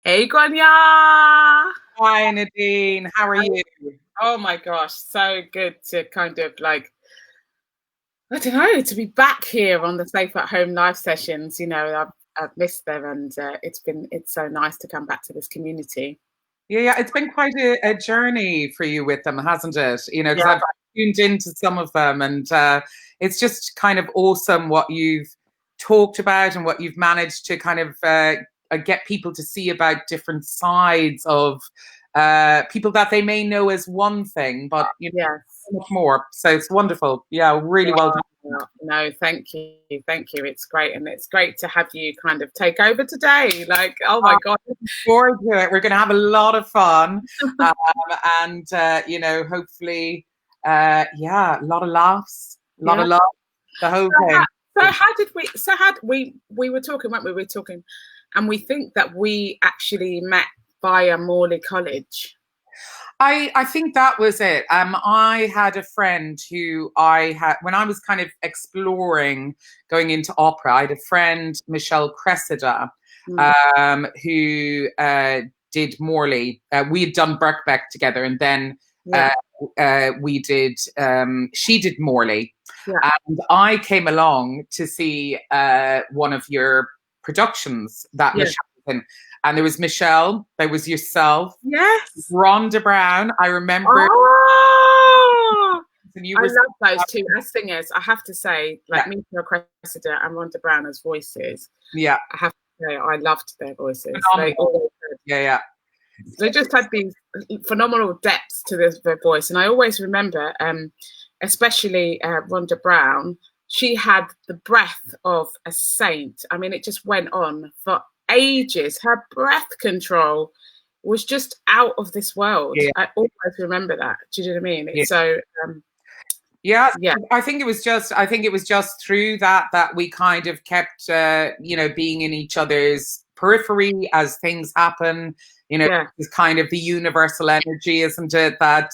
Hey, Grania! Hi, Nadine. How are you? Oh my gosh, so good to kind of like, I don't know, to be back here on the Safe at Home live sessions. I've missed them, and it's so nice to come back to this community. Yeah, it's been quite a journey for you with them, hasn't it? Because Yeah, I've tuned into some of them, and it's just kind of awesome what you've talked about and what you've managed to kind of get people to see about different sides of people that they may know as one thing, but yes. so much more. So it's wonderful. Yeah, really well done. No, thank you, thank you. It's great, and it's great to have you kind of take over today. Like, oh my God. Forward to it. We're going to have a lot of fun, and hopefully, yeah, a lot of laughs, a lot Yeah. of love, the whole thing. So how did we were talking, weren't we? We were talking, and we think that we actually met via Morley College. I think that was it. I had a friend who I had when I was kind of exploring going into opera. I had a friend, Michelle Cressida, who did Morley. We had done Birkbeck together, and then Yeah. we did. She did Morley, Yeah. and I came along to see one of your productions that Yeah. Michelle was in. And there was Michelle, there was yourself, Yes. Rhonda Brown. I remember. Oh, And you I were love those two as singers. I have to say, like yeah, Michelle Cressida and Rhonda Brown as voices. yeah, I have to say, I loved their voices. phenomenal. Yeah, They just had these phenomenal depths to their voice, and I always remember, especially Rhonda Brown. She had the breath of a saint. I mean, it just went on for ages. Her breath control was just out of this world. yeah, I always remember that. Do you know what I mean? yeah. It's so Yeah, yeah, I think it was just through that we kind of kept being in each other's periphery as things happen. yeah, It's kind of the universal energy, isn't it? That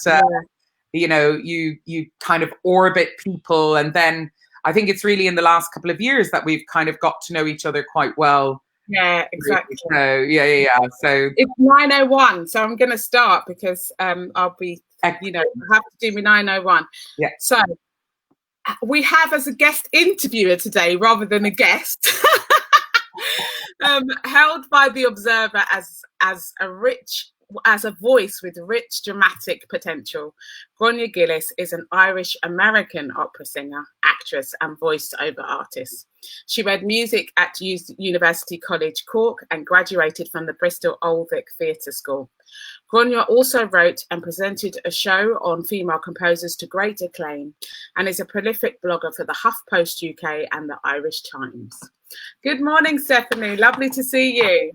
yeah, you kind of orbit people, and then I think it's really in the last couple of years that we've kind of got to know each other quite well. yeah, exactly. So yeah. So It's 9:01, so I'm going to start because I'll be, I have to do my 9:01. yeah. So we have as a guest interviewer today rather than a guest, held by the Observer as a voice with rich dramatic potential. Grainne Gillis is an Irish-American opera singer, actress, and voice-over artist. She read music at University College Cork and graduated from the Bristol Old Vic Theatre School. Grainne also wrote and presented a show on female composers to great acclaim and is a prolific blogger for the HuffPost UK and the Irish Times. Good morning, Stephanie. Lovely to see you.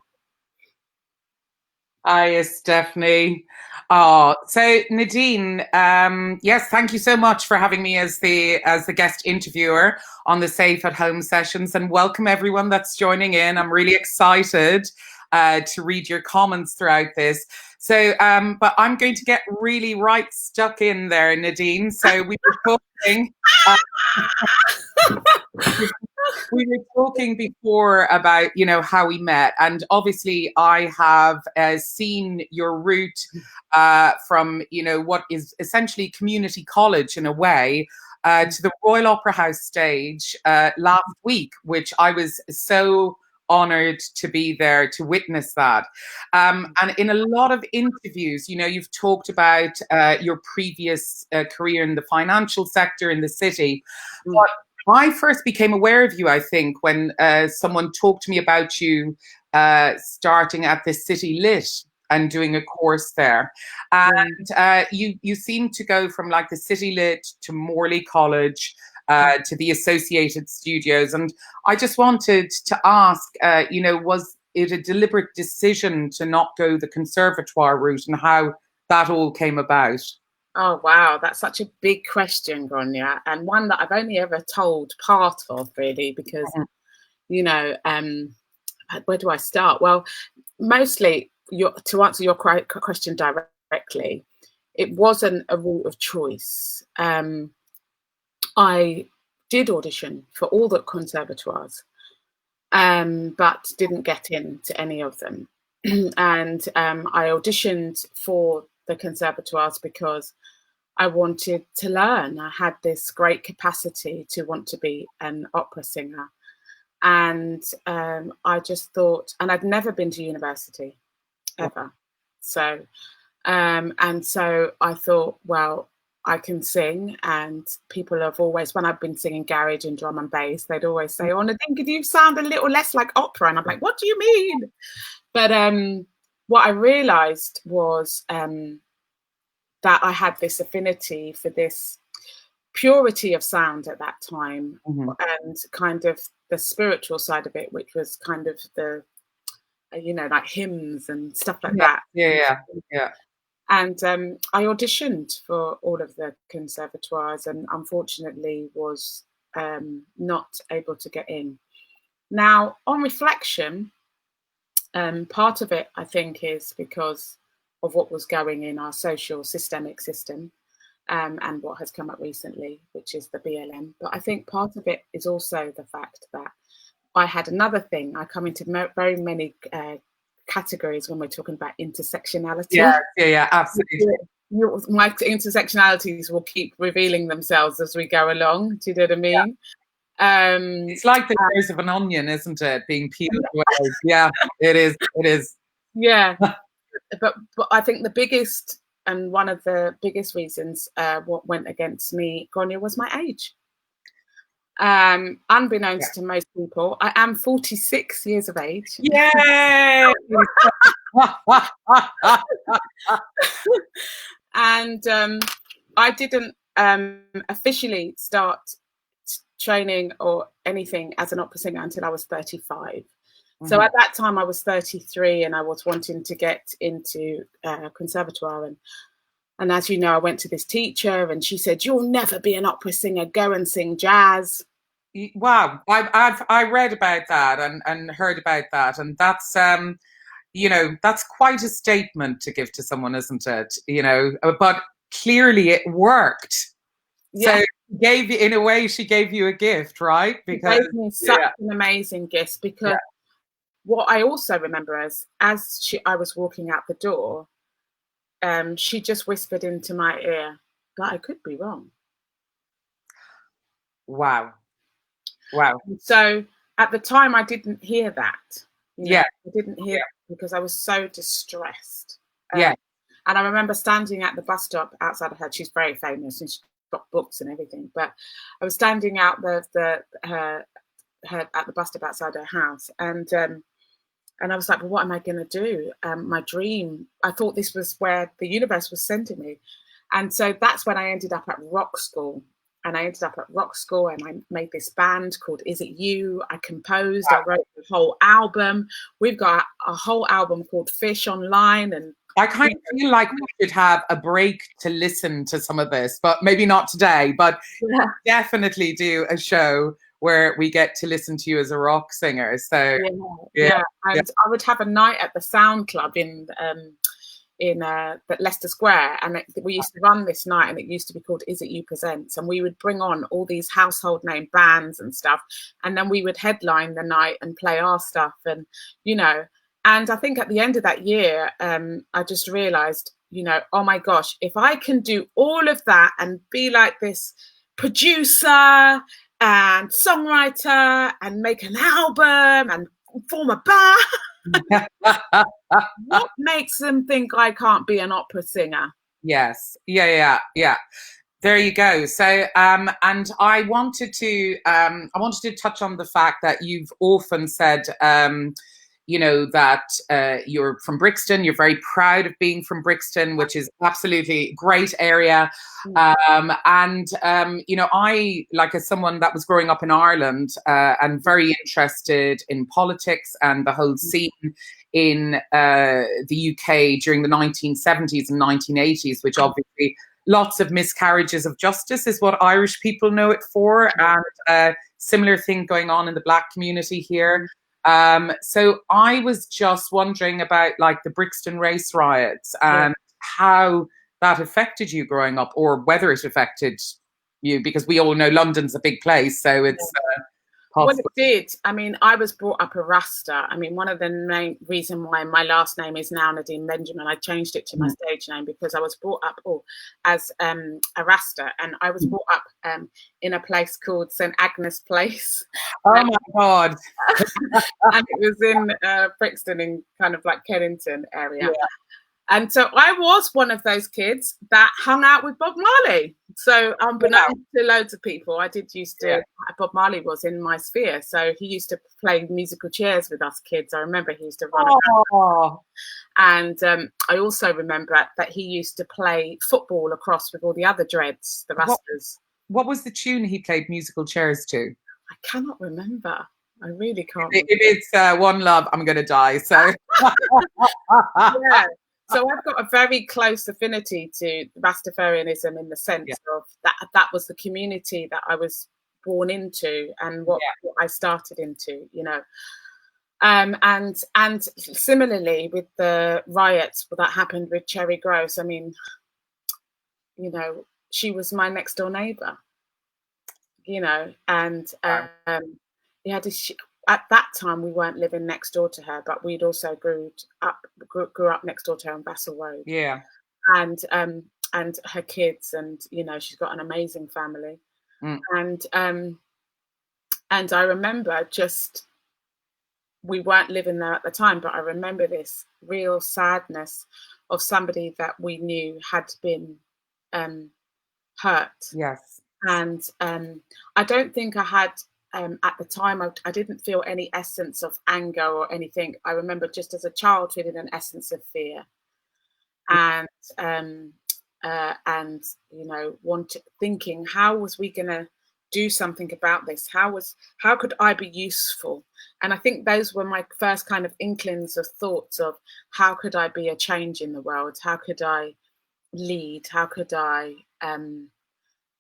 Hi, Stephanie. Oh, so Nadine, yes, thank you so much for having me as the guest interviewer on the Safe at Home sessions, and welcome everyone that's joining in. I'm really excited to read your comments throughout this. So, but I'm going to get really right stuck in there, Nadine. So we were talking. We were talking before about how we met, and obviously I have seen your route from what is essentially community college in a way to the Royal Opera House stage last week, which I was so honored to be there to witness that. And in a lot of interviews, you've talked about your previous career in the financial sector in the city. But I first became aware of you, I think, when someone talked to me about you starting at the City Lit and doing a course there. And you seem to go from like the City Lit to Morley College to the Associated Studios. And I just wanted to ask, was it a deliberate decision to not go the conservatoire route, and how that all came about? Oh, wow. That's such a big question, Grainne, and one that I've only ever told part of, really, because, where do I start? Well, mostly, to answer your question directly, it wasn't a route of choice. I did audition for all the conservatoires, but didn't get into any of them. and I auditioned for the conservatoires because I wanted to learn. I had this great capacity to want to be an opera singer. And I just thought, and I'd never been to university ever. So, and so I thought, well, I can sing, and people have always, when I've been singing garage and drum and bass, they'd always say, "Oh, Nadine, could you sound a little less like opera?" And I'm like, "What do you mean?" But what I realised was that I had this affinity for this purity of sound at that time, and kind of the spiritual side of it, which was kind of the, like hymns and stuff like that. Yeah. And I auditioned for all of the conservatoires, and unfortunately was not able to get in. Now, on reflection, part of it, I think, is because of what was going in our social systemic system, and what has come up recently, which is the BLM. But I think part of it is also the fact that I had another thing. I come into very many categories when we're talking about intersectionality. Yeah, absolutely. My intersectionalities will keep revealing themselves as we go along. Do you know what I mean? It's like the layers of an onion, isn't it? Being peeled away. Yeah, it is. Yeah. but I think the biggest, and one of the biggest reasons what went against me, Grainne, was my age. Unbeknownst to most people, I am 46 years of age. Yay! And I didn't officially start training or anything as an opera singer until I was 35. So at that time I was 33, and I was wanting to get into conservatoire, and as you know, I went to this teacher, and she said, "You'll never be an opera singer. Go and sing jazz." Wow, I read about that and heard about that, and that's that's quite a statement to give to someone, isn't it? But clearly it worked. Yeah. So in a way, she gave you a gift, right? Because she gave me such an amazing gift, because what I also remember I was walking out the door, she just whispered into my ear, "But I could be wrong." Wow. So at the time, I didn't hear that. I didn't hear it because I was so distressed. And I remember standing at the bus stop outside of her. She's very famous, and she's got books and everything. But I was standing out her at the bus stop outside her house, and I was like, "Well, what am I going to do?" My dream. I thought this was where the universe was sending me, and so that's when I ended up at rock school. And I ended up at rock school, and I made this band called Is It You? I composed, I wrote the whole album. We've got a whole album called Fish online. And I kind of feel like we should have a break to listen to some of this, but maybe not today, but definitely do a show where we get to listen to you as a rock singer. So And I would have a night at the Sound Club in Leicester Square, and we used to run this night, and it used to be called Is It You Presents, and we would bring on all these household name bands and stuff, and then we would headline the night and play our stuff, and and I think at the end of that year, I just realized, oh my gosh, if I can do all of that and be like this producer and songwriter and make an album and form a band, what makes them think I can't be an opera singer? Yes. Yeah. There you go. So, and I wanted to touch on the fact that you've often said, that you're from Brixton. You're very proud of being from Brixton, which is absolutely a great area. I, like, as someone that was growing up in Ireland and very interested in politics and the whole scene in the UK during the 1970s and 1980s, which obviously lots of miscarriages of justice is what Irish people know it for, and a similar thing going on in the Black community here. So I was just wondering about, like, the Brixton race riots and how that affected you growing up, or whether it affected you, because we all know London's a big place, so it's Well, it did. I mean, I was brought up a Rasta. I mean, one of the main reason why my last name is now Nadine Benjamin, I changed it to my stage name because I was brought up as a Rasta, and I was brought up in a place called St Agnes Place. Oh my God! And it was in Brixton, in kind of like Kennington area. Yeah. And so I was one of those kids that hung out with Bob Marley. So unbeknownst to loads of people, I did used to, Bob Marley was in my sphere. So he used to play musical chairs with us kids. I remember he used to run around. And I also remember that he used to play football across with all the other dreads, the Rastas. What was the tune he played musical chairs to? I cannot remember. I really can't. If it's One Love, I'm Gonna Die. So yeah. So I've got a very close affinity to Rastafarianism in the sense of that was the community that I was born into and what I started into, you know. And similarly with the riots that happened with Cherry Gross, I mean, you know, she was my next door neighbor, you know, and at that time we weren't living next door to her, but we'd also grew up next door to her on Bassel Road. Yeah. And her kids, and you know, she's got an amazing family. And I remember we weren't living there at the time, but I remember this real sadness of somebody that we knew had been hurt. Yes. And I don't think I had at the time, I didn't feel any essence of anger or anything. I remember just as a child feeling an essence of fear, and you know, thinking, how was we going to do something about this? How could I be useful? And I think those were my first kind of inklings of thoughts of how could I be a change in the world? How could I lead? How could I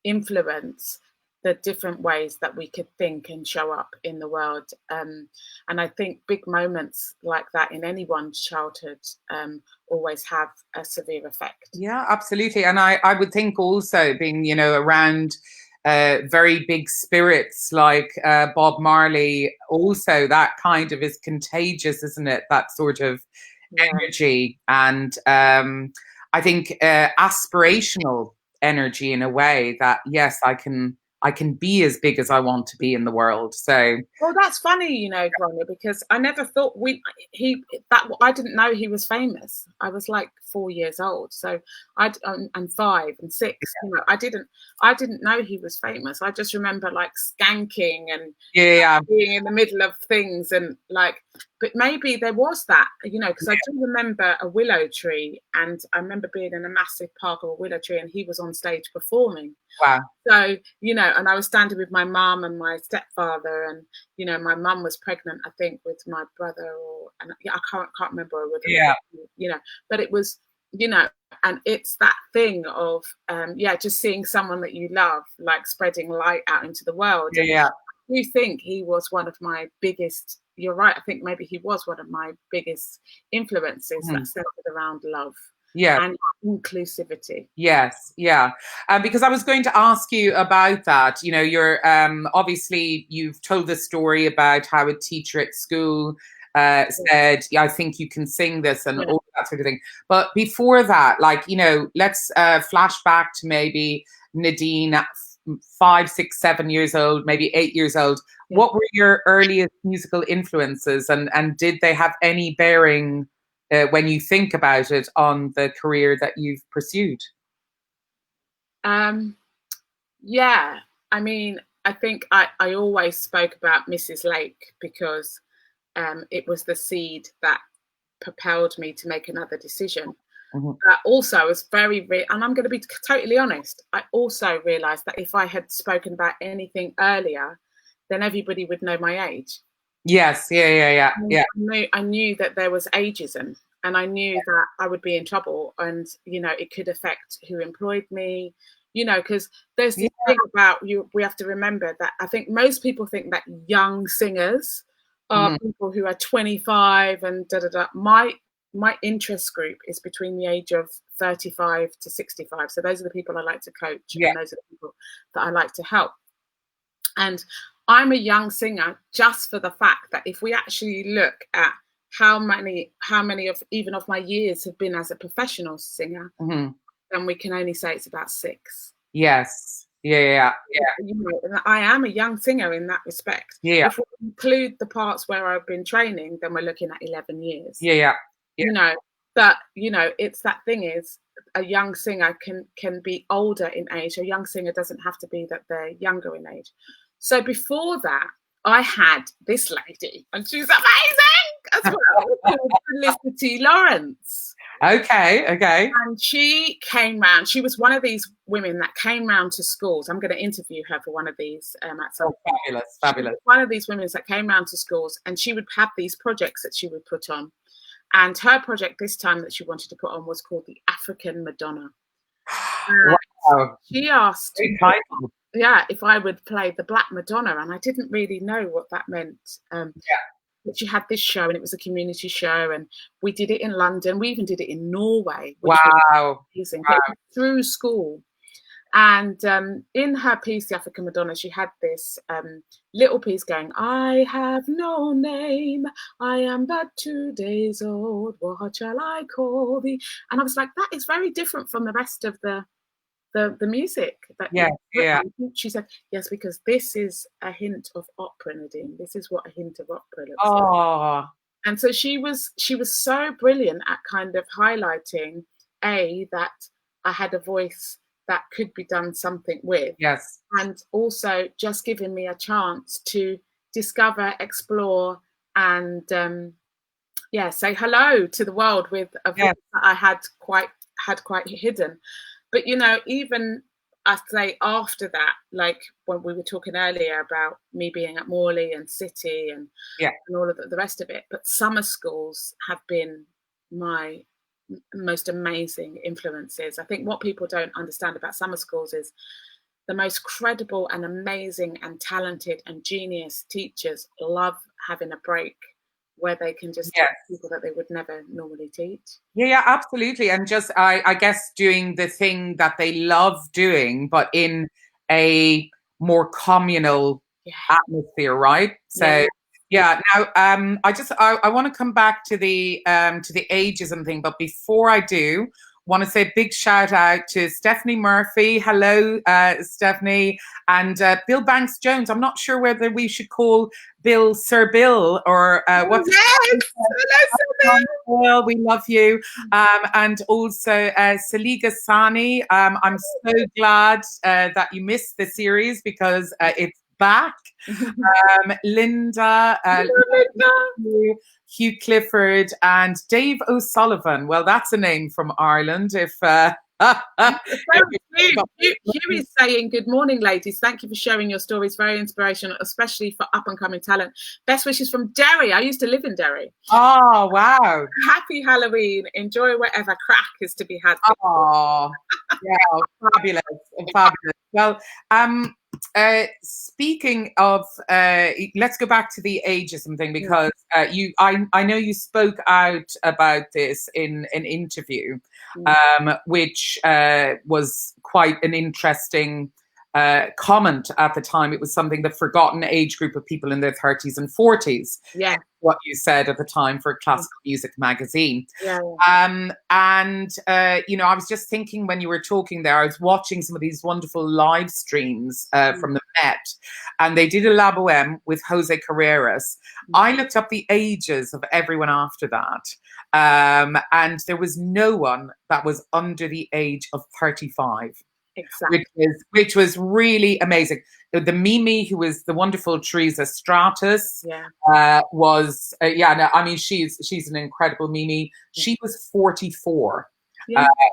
influence the different ways that we could think and show up in the world? And I think big moments like that in anyone's childhood always have a severe effect. Yeah, absolutely. And I would think also being, you know, around very big spirits like Bob Marley, also that kind of is contagious, isn't it? That sort of energy. And I think aspirational energy in a way that, yes, I can be as big as I want to be in the world. So, well, that's funny, you know, Grainne, because I never thought I didn't know he was famous. I was like 4 years old, so and 5 and 6. You know, I didn't know he was famous. I just remember like skanking and being in the middle of things and like. But maybe there was that, you know, because I do remember a willow tree, and I remember being in a massive park of a willow tree, and he was on stage performing. Wow. So, you know, and I was standing with my mum and my stepfather, and, you know, my mum was pregnant, I think, with my brother, I can't remember whether, you know, but it was, you know, and it's that thing of, just seeing someone that you love, like spreading light out into the world. Yeah. I do think he was one of my biggest, you're right, I think maybe he was one of my biggest influences that centered around love. Yeah. And inclusivity. Yes. Yeah. Because I was going to ask you about that. You know, you're obviously you've told the story about how a teacher at school said, I think you can sing this and all that sort of thing. But before that, like, you know, let's flash back to maybe Nadine at 5, 6, 7 years old, maybe 8 years old. What were your earliest musical influences, and did they have any bearing when you think about it on the career that you've pursued? Yeah, I mean, I think I always spoke about Mrs. Lake because it was the seed that propelled me to make another decision. But also I was and I'm going to be totally honest, I also realized that if I had spoken about anything earlier, then everybody would know my age. Yes. Yeah. I knew that there was ageism, and I knew that I would be in trouble, and, you know, it could affect who employed me, you know, because there's this thing about we have to remember that I think most people think that young singers are people who are 25 and My interest group is between the age of 35 to 65. So those are the people I like to coach, and those are the people that I like to help. And I'm a young singer just for the fact that if we actually look at how many of my years have been as a professional singer, then we can only say it's about 6. Yes. Yeah. You know, and I am a young singer in that respect. Yeah. If we include the parts where I've been training, then we're looking at 11 years. Yeah. You know, but you know, it's that thing is a young singer can be older in age. A young singer doesn't have to be that they're younger in age. So before that, I had this lady, and she's amazing as well, called Felicity Lawrence. Okay. And she came round. She was one of these women that came round to schools. I'm going to interview her for one of these at some point. Fabulous. One of these women that came round to schools, and she would have these projects that she would put on. And her project this time that she wanted to put on was called the African Madonna. Wow. She asked, if I would play the Black Madonna, and I didn't really know what that meant. But she had this show, and it was a community show, and we did it in London. We even did it in Norway, which was amazing. Wow. But through school. And in her piece, The African Madonna, she had this little piece going, I have no name, I am but 2 days old, what shall I call thee? And I was like, that is very different from the rest of the music. She said, yes, because this is a hint of opera, Nadine. This is what a hint of opera looks like. And so she was so brilliant at kind of highlighting, that I had a voice that could be done something with. Yes. And also just giving me a chance to discover, explore, and say hello to the world with a voice that I had quite hidden. But you know, even I say after that, like when we were talking earlier about me being at Morley and City and all of the rest of it, but summer schools have been my most amazing influences. I think what people don't understand about summer schools is the most credible and amazing and talented and genius teachers love having a break where they can just teach people that they would never normally teach. Yeah, absolutely. And just, I guess, doing the thing that they love doing, but in a more communal atmosphere, right? So, now, I want to come back to the ageism thing, but before I do, want to say a big shout out to Stephanie Murphy. Hello, Stephanie. And Bill Banks Jones. I'm not sure whether we should call Bill Sir Bill or what's Hello, Sir Bill. Bill, we love you. And also Saliga Sani. I'm so glad that you missed the series because it's back. Linda, Hugh Clifford, and Dave O'Sullivan. Well, that's a name from Ireland. If Hugh is saying, good morning, ladies. Thank you for sharing your stories. Very inspirational, especially for up-and-coming talent. Best wishes from Derry. I used to live in Derry. Oh, wow. Happy Halloween. Enjoy whatever crack is to be had. Oh, yeah, fabulous. Well, speaking of, let's go back to the ageism thing because I know you spoke out about this in an interview, which was quite an interesting comment at the time. It was something the forgotten age group of people in their 30s and 40s. Yeah. What you said at the time for Classical Music magazine. Yeah. I was just thinking when you were talking there, I was watching some of these wonderful live streams from the Met, and they did a La Boheme with Jose Carreras. I looked up the ages of everyone after that, and there was no one that was under the age of 35. Exactly. Which was really amazing. The Mimi, who was the wonderful Teresa Stratus, was I mean she's an incredible Mimi. She was 44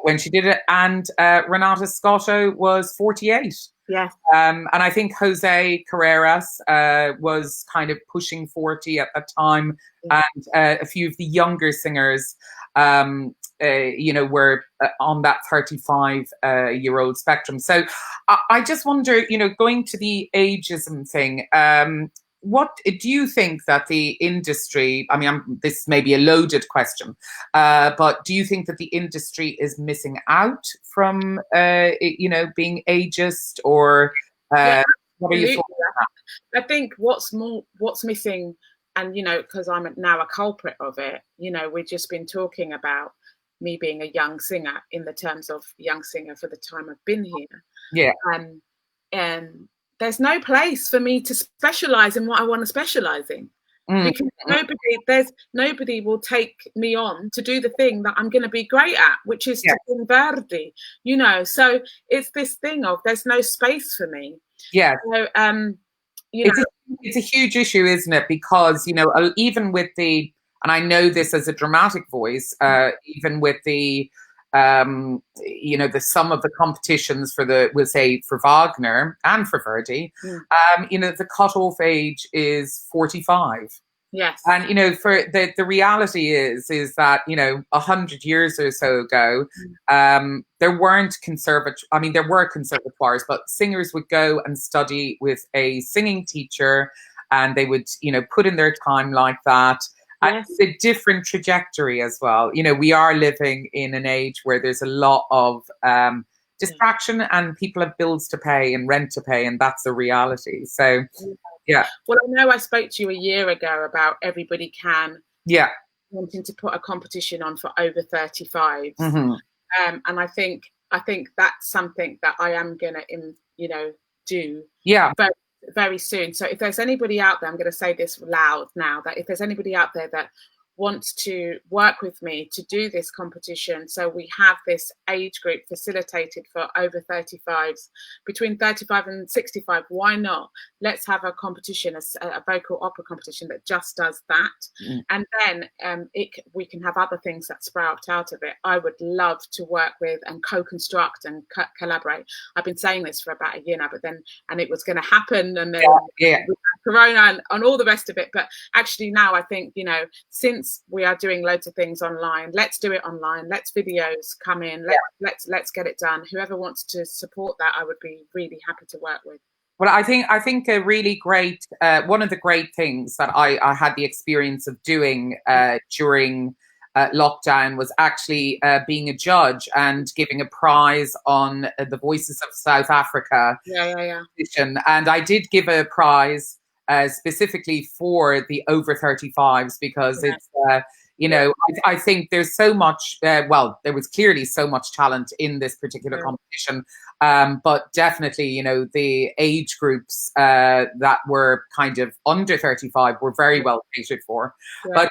when she did it, and Renata Scotto was 48. Yes. And I think Jose Carreras was kind of pushing 40 at that time, and a few of the younger singers were on that 35-year-old spectrum. So I just wonder, going to the ageism thing, what do you think that the industry, I mean, this may be a loaded question, but do you think that the industry is missing out from, being ageist, or what are your thoughts on that? I think what's missing, and, you know, because I'm now a culprit of it, you know, we've just been talking about me being a young singer in the terms of young singer for the time I've been here. Yeah. And there's no place for me to specialize in what I want to specialize in. Because nobody will take me on to do the thing that I'm going to be great at, which is to sing Verdi, you know. So it's this thing of there's no space for me. Yeah. So, you know, it's a huge issue, isn't it? Because, you know, even with the, and I know this as a dramatic voice, even with the, you know, the sum of the competitions for we'll say for Wagner and for Verdi, you know, the cutoff age is 45. Yes. And, you know, for the reality is that, you know, 100 years or so ago, there weren't there were conservatoires, but singers would go and study with a singing teacher, and they would, you know, put in their time like that. And it's a different trajectory as well. You know, we are living in an age where there's a lot of distraction, and people have bills to pay and rent to pay, and that's the reality. So, yeah. Well, I know I spoke to you a year ago about Everybody Can. Yeah. Wanting to put a competition on for over 35s. And I think that's something that I am gonna, you know, do. Yeah. Very, very soon. So if there's anybody out there, I'm going to say this loud now, that if there's anybody out there that wants to work with me to do this competition, so we have this age group facilitated for over 35s, between 35 and 65, why not? Let's have a competition, a vocal opera competition that just does that. And then we can have other things that sprout out of it. I would love to work with and co-construct and collaborate. I've been saying this for about a year now, and it was going to happen, and then Corona and all the rest of it. But actually now I think, you know, since we are doing loads of things online, let's do it online. Let's videos come in. Let's get it done. Whoever wants to support that, I would be really happy to work with. Well, I think a really great, one of the great things that I had the experience of doing during lockdown was actually being a judge and giving a prize on the Voices of South Africa competition. And I did give a prize specifically for the over 35s, because it's, you know, I think there's so much, well, there was clearly so much talent in this particular competition, but definitely, you know, the age groups that were kind of under 35 were very well catered for. But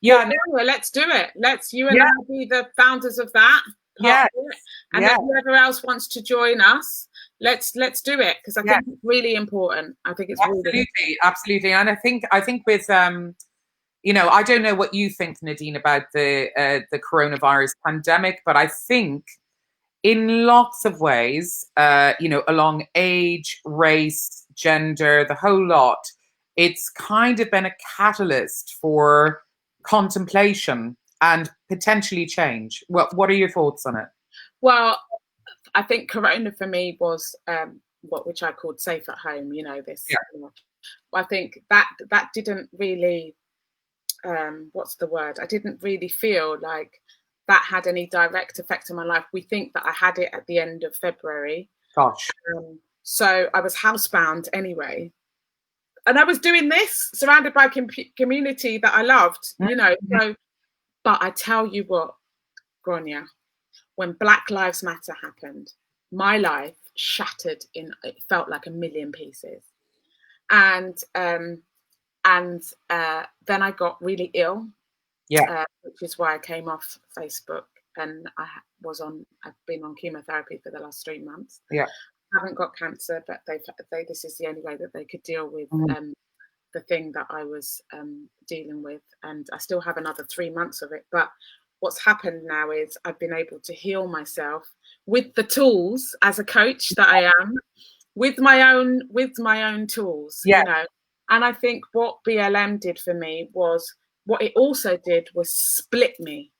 let's do it. You and I be the founders of that. And then whoever else wants to join us, let's do it, because I think it's really important. I think it's absolutely. And I think with you know, I don't know what you think, Nadine, about the coronavirus pandemic, but I think in lots of ways, you know, along age, race, gender, the whole lot, it's kind of been a catalyst for contemplation and potentially change. What are your thoughts on it? Well, I think Corona for me was which I called safe at home. You know, this. You know, I think that didn't really. What's the word? I didn't really feel like that had any direct effect on my life. We think that I had it at the end of February. Gosh. So I was housebound anyway. And I was doing this surrounded by community that I loved, you know. So, but I tell you what, Grainne, when Black Lives Matter happened, my life shattered it felt like a million pieces. And then I got really ill, which is why I came off Facebook, and I've been on chemotherapy for the last 3 months. I haven't got cancer, but this is the only way that they could deal with the thing that I was dealing with, and I still have another 3 months of it. But what's happened now is I've been able to heal myself with the tools as a coach that I am, with my own tools, you know. And I think what BLM did for me was, what it also did was split me.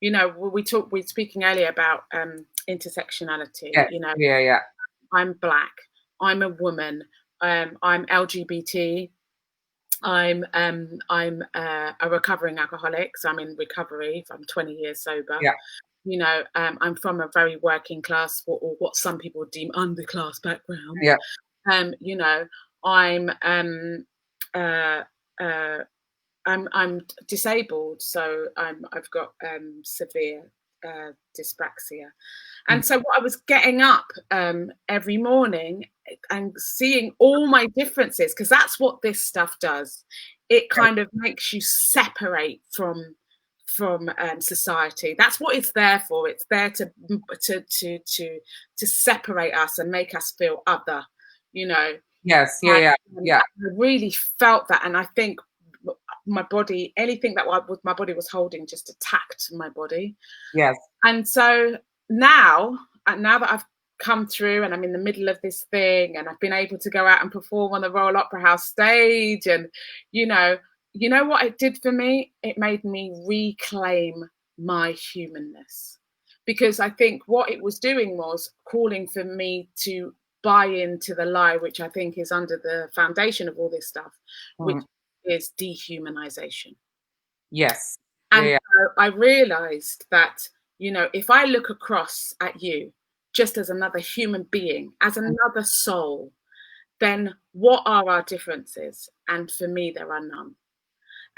You know, we were speaking earlier about intersectionality. You know, I'm Black, I'm a woman, I'm LGBT, I'm a recovering alcoholic, so I'm in recovery. I'm 20 years sober. You know, I'm from a very working class, or what some people deem underclass background. You know, I'm I'm disabled, so I've got severe dyspraxia. And so what I was getting up every morning and seeing all my differences, because that's what this stuff does. It kind of makes you separate from society. That's what it's there for. It's there to separate us and make us feel other, you know. Yes, yeah. I really felt that, and I think my body, anything that my body was holding, just attacked my body. Yes. And so now that I've come through and I'm in the middle of this thing, and I've been able to go out and perform on the Royal Opera House stage, and you know what it did for me? It made me reclaim my humanness, because I think what it was doing was calling for me to buy into the lie, which I think is under the foundation of all this stuff, which is dehumanization. Yes. And so I realized that, if I look across at you just as another human being, as another soul, then what are our differences? And for me, there are none.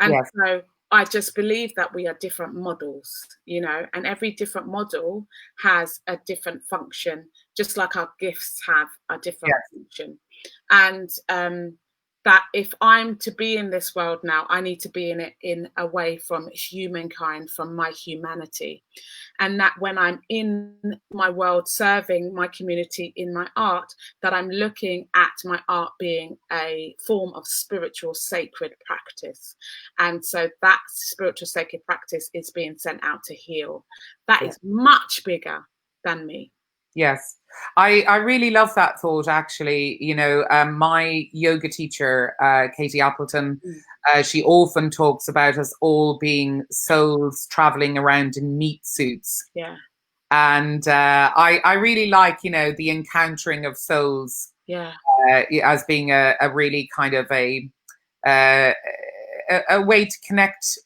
And so I just believe that we are different models, and every different model has a different function, just like our gifts have a different function. And that if I'm to be in this world now, I need to be in it in a way from humankind, from my humanity. And that when I'm in my world serving my community in my art, that I'm looking at my art being a form of spiritual sacred practice. And so that spiritual sacred practice is being sent out to heal. That is much bigger than me. Yes. I really love that thought, actually. My yoga teacher, Katie Appleton, she often talks about us all being souls traveling around in meat suits. Yeah. And I really like, the encountering of souls as being a really kind of a way to connect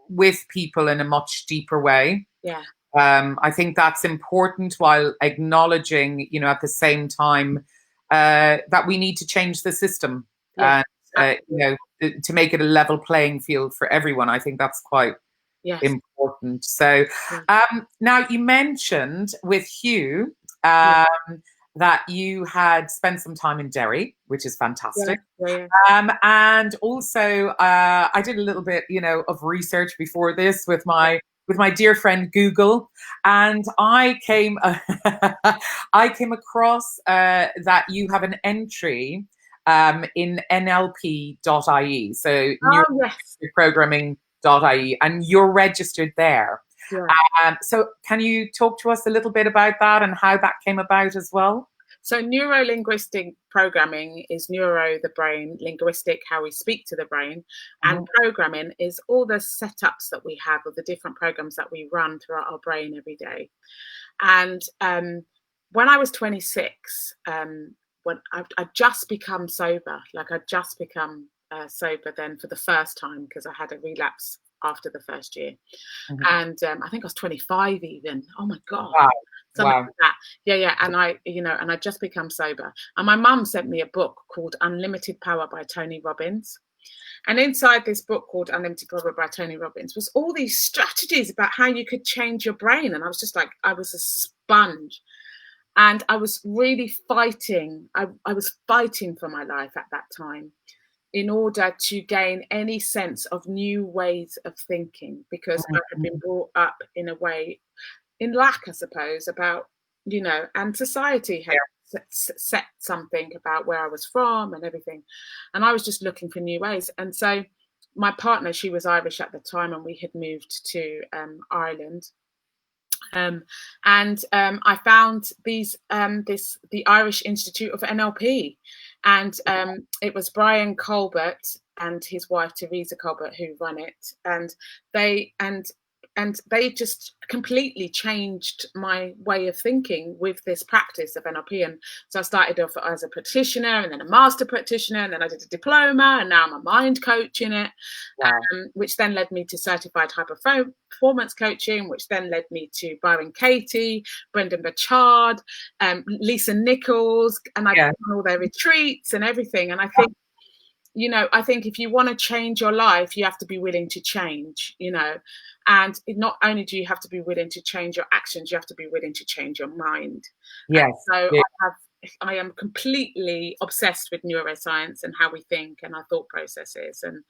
with people in a much deeper way. Yeah. I think that's important, while acknowledging, at the same time, that we need to change the system, and to make it a level playing field for everyone. I think that's quite important. So now, you mentioned with Hugh that you had spent some time in Derry, which is fantastic. And also, I did a little bit, of research before this with my dear friend Google, and I came across that you have an entry in nlp.ie, so programming.ie, and you're registered there. So can you talk to us a little bit about that and how that came about as well? So neuro-linguistic programming is neuro, the brain, linguistic, how we speak to the brain, and programming is all the setups that we have of the different programs that we run throughout our brain every day. And when I was 26, when I'd just become sober, sober then for the first time, because I had a relapse after the first year. And I think I was 25 even. Oh my God. Wow. Something like that. Yeah. And I just become sober. And my mum sent me a book called Unlimited Power by Tony Robbins. And inside this book called Unlimited Power by Tony Robbins was all these strategies about how you could change your brain. And I was just like, I was a sponge. And I was really fighting. I was fighting for my life at that time, in order to gain any sense of new ways of thinking, because I had been brought up in a way, in lack, I suppose, about, and society had set something about where I was from and everything. And I was just looking for new ways. And so my partner, she was Irish at the time, and we had moved to Ireland. And I found the Irish Institute of Nlp, and it was Brian Colbert and his wife Teresa Colbert who run it, and they just completely changed my way of thinking with this practice of NLP. And so I started off as a practitioner, and then a master practitioner, and then I did a diploma, and now I'm a mind coach in it. Wow. Which then led me to certified high performance coaching, which then led me to Byron Katie, Brendan Burchard, Lisa Nichols, and I've done all their retreats and everything. And I think, I think if you want to change your life, you have to be willing to change, and not only do you have to be willing to change your actions, you have to be willing to change your mind. Yes. So I am completely obsessed with neuroscience and how we think and our thought processes. And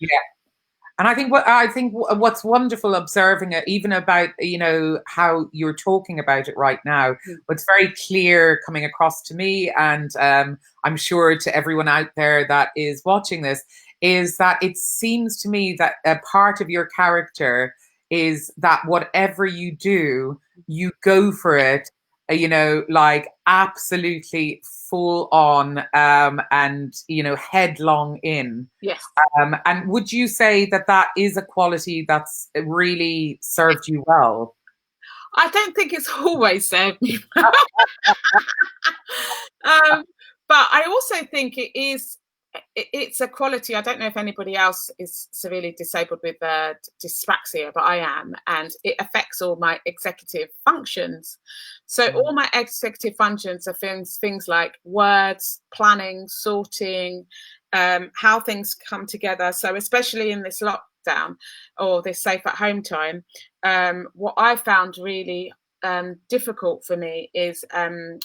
and I think what's wonderful observing it, even about, how you're talking about it right now, what's very clear coming across to me, and I'm sure to everyone out there that is watching this, is that it seems to me that a part of your character is that whatever you do, you go for it, like absolutely full on, and, headlong in. Yes. And would you say that is a quality that's really served you well? I don't think it's always served me well. But I also think it's a quality. I don't know if anybody else is severely disabled with dyspraxia, but I am, and it affects all my executive functions. So all my executive functions are things like words, planning, sorting, how things come together. So especially in this lockdown or this safe at home time, what I found really difficult for me is,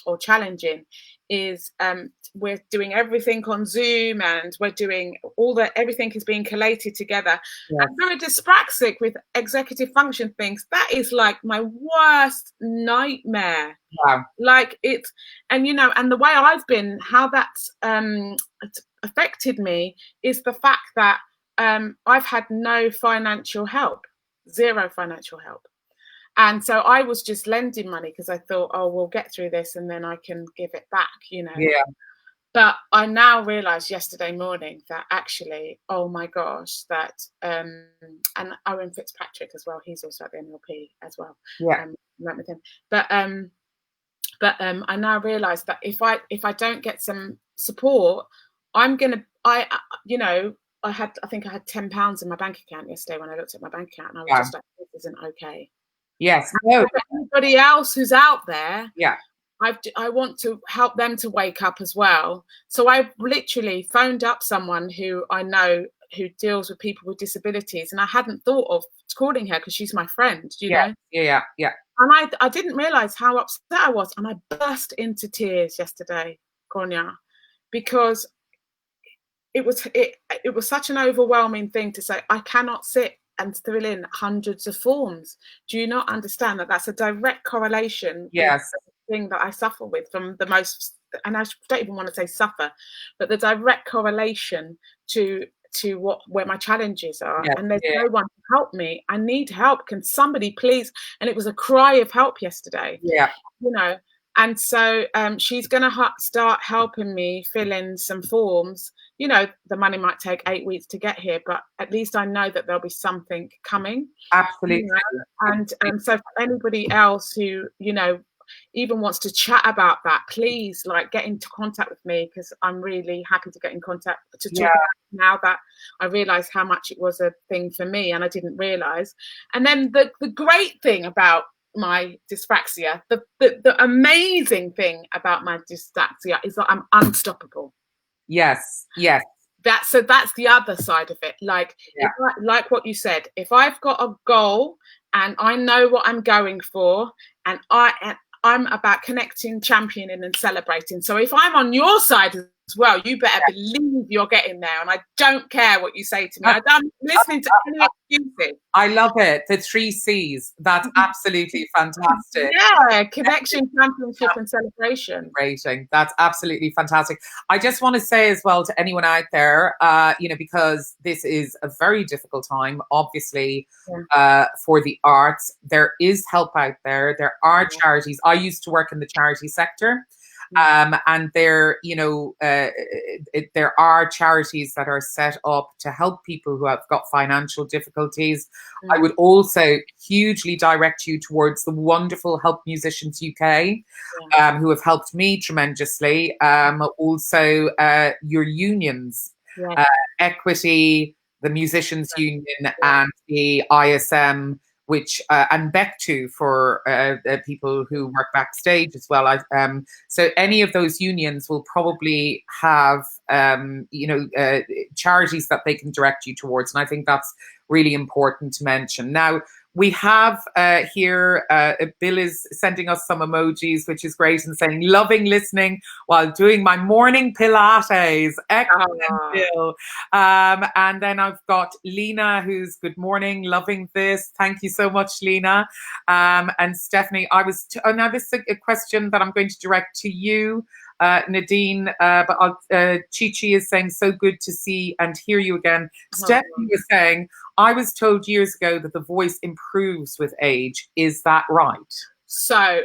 or challenging, is we're doing everything on Zoom, and we're doing everything is being collated together. Yes. And for a dyspraxic with executive function things, that is like my worst nightmare. Wow. Like it's, and and the way I've been, how that's affected me is the fact that I've had no financial help, zero financial help. And so I was just lending money because I thought, oh, we'll get through this and then I can give it back, Yeah. But I now realised yesterday morning that actually, oh my gosh, that and Owen Fitzpatrick as well, he's also at the NLP as well. Yeah. Met with him. But I now realise that if I don't get some support, I think I had £10 in my bank account yesterday when I looked at my bank account, and I was just like, this isn't okay. Yes. No. Anybody else who's out there, yeah, I want to help them to wake up as well. So I literally phoned up someone who I know who deals with people with disabilities, and I hadn't thought of calling her because she's my friend, you know. Yeah. And I didn't realise how upset I was, and I burst into tears yesterday, Grainne, because it was such an overwhelming thing to say, I cannot sit and fill in hundreds of forms. Do you not understand that that's a direct correlation? Yes. With the thing that I suffer with, from the most, and I don't even want to say suffer, but the direct correlation to where my challenges are. And there's no one to help me. I need help. Can somebody please? And it was a cry of help yesterday. Yeah. And so she's going to start helping me fill in some forms. The money might take 8 weeks to get here, but at least I know that there'll be something coming. Absolutely. And so for anybody else who, even wants to chat about that, please get into contact with me, because I'm really happy to get in contact to talk about it now that I realise how much it was a thing for me, and I didn't realise. And then the great thing about my dyspraxia, the amazing thing about my dyspraxia is that I'm unstoppable. Yes. That's the other side of it. Like what you said, if I've got a goal and I know what I'm going for, and I'm about connecting, championing, and celebrating. So if I'm on your side as well, you better believe you're getting there. And I don't care what you say to me. I'm listening to any excuses. I love it. The 3 C's. That's absolutely fantastic. Yeah, connection, championship, and celebration. Rating. That's absolutely fantastic. I just want to say as well to anyone out there, because this is a very difficult time, obviously, for the arts. There is help out there. There are charities. I used to work in the charity sector. And there, there are charities that are set up to help people who have got financial difficulties. I would also hugely direct you towards the wonderful Help Musicians UK, who have helped me tremendously. Also, your unions, Equity, the Musicians Union, and the ISM, which and Bectu for people who work backstage as well. So any of those unions will probably have charities that they can direct you towards, and I think that's really important to mention. Now, we have here, Bill is sending us some emojis, which is great, and saying, loving listening while doing my morning Pilates. Excellent, Bill. And then I've got Lena, who's good morning, loving this. Thank you so much, Lena. And Stephanie, now this is a question that I'm going to direct to you, Nadine, but Chi-Chi is saying, so good to see and hear you again. Stephanie was saying, I was told years ago that the voice improves with age. Is that right? So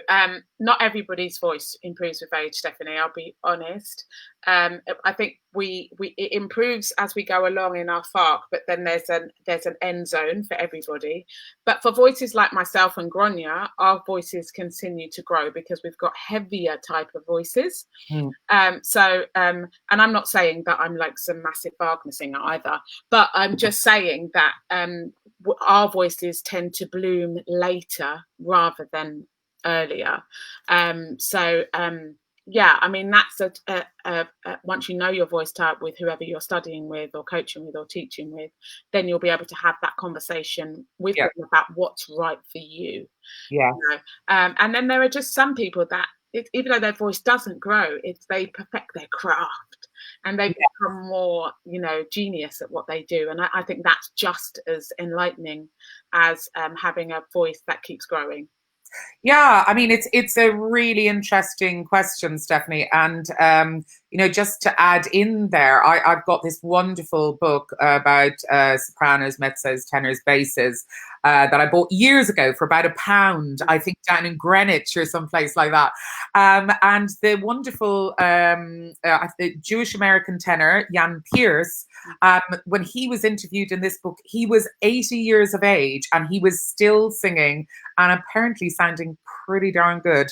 not everybody's voice improves with age, Stephanie, I'll be honest. I think it improves as we go along in our FARC, but then there's an end zone for everybody. But for voices like myself and Grainne, our voices continue to grow because we've got heavier type of voices. And I'm not saying that I'm like some massive Wagner singer either, but I'm just saying that our voices tend to bloom later rather than earlier. Yeah, I mean, that's once you know your voice type with whoever you're studying with or coaching with or teaching with, then you'll be able to have that conversation with them about what's right for you. Yeah. You know? And then there are just some people that, even though their voice doesn't grow, they perfect their craft and they become more, genius at what they do. And I think that's just as enlightening as having a voice that keeps growing. Yeah, I mean, it's a really interesting question, Stephanie. And, just to add in there, I've got this wonderful book about sopranos, mezzos, tenors, basses that I bought years ago for about £1, I think down in Greenwich or someplace like that. And the wonderful Jewish-American tenor, Jan Pierce, when he was interviewed in this book, he was 80 years of age and he was still singing and apparently sounding pretty darn good.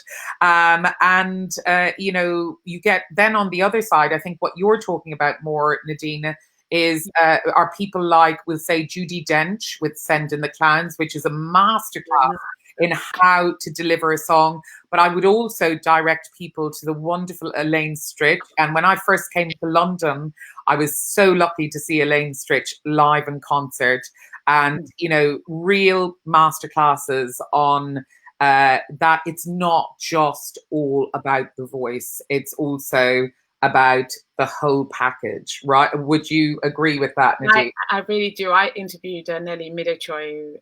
You get then on the other side, I think what you're talking about more, Nadine, is are people like, we'll say, Judi Dench with Send in the Clowns, which is a masterclass in how to deliver a song. But I would also direct people to the wonderful Elaine Stritch. And when I first came to London, I was so lucky to see Elaine Stritch live in concert, and real masterclasses on that it's not just all about the voice, it's also about the whole package, right? Would you agree with that, Nadine? I really do. I interviewed Nelly Middlejoy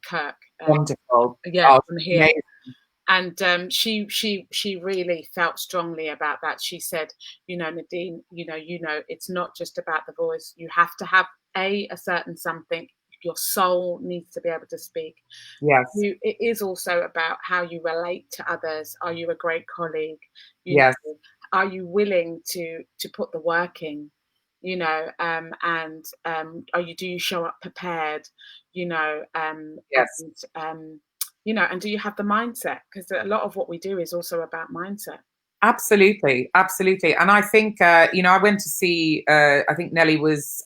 Kirk. Wonderful. From here. Amazing. And she really felt strongly about that. She said, Nadine, it's not just about the voice. You have to have a certain something. Your soul needs to be able to speak. Yes. It is also about how you relate to others. Are you a great colleague? Yes. Are you willing to put the work in? Do you show up prepared? Yes. And do you have the mindset? Because a lot of what we do is also about mindset. Absolutely. And I think, I went to see, I think Nelly was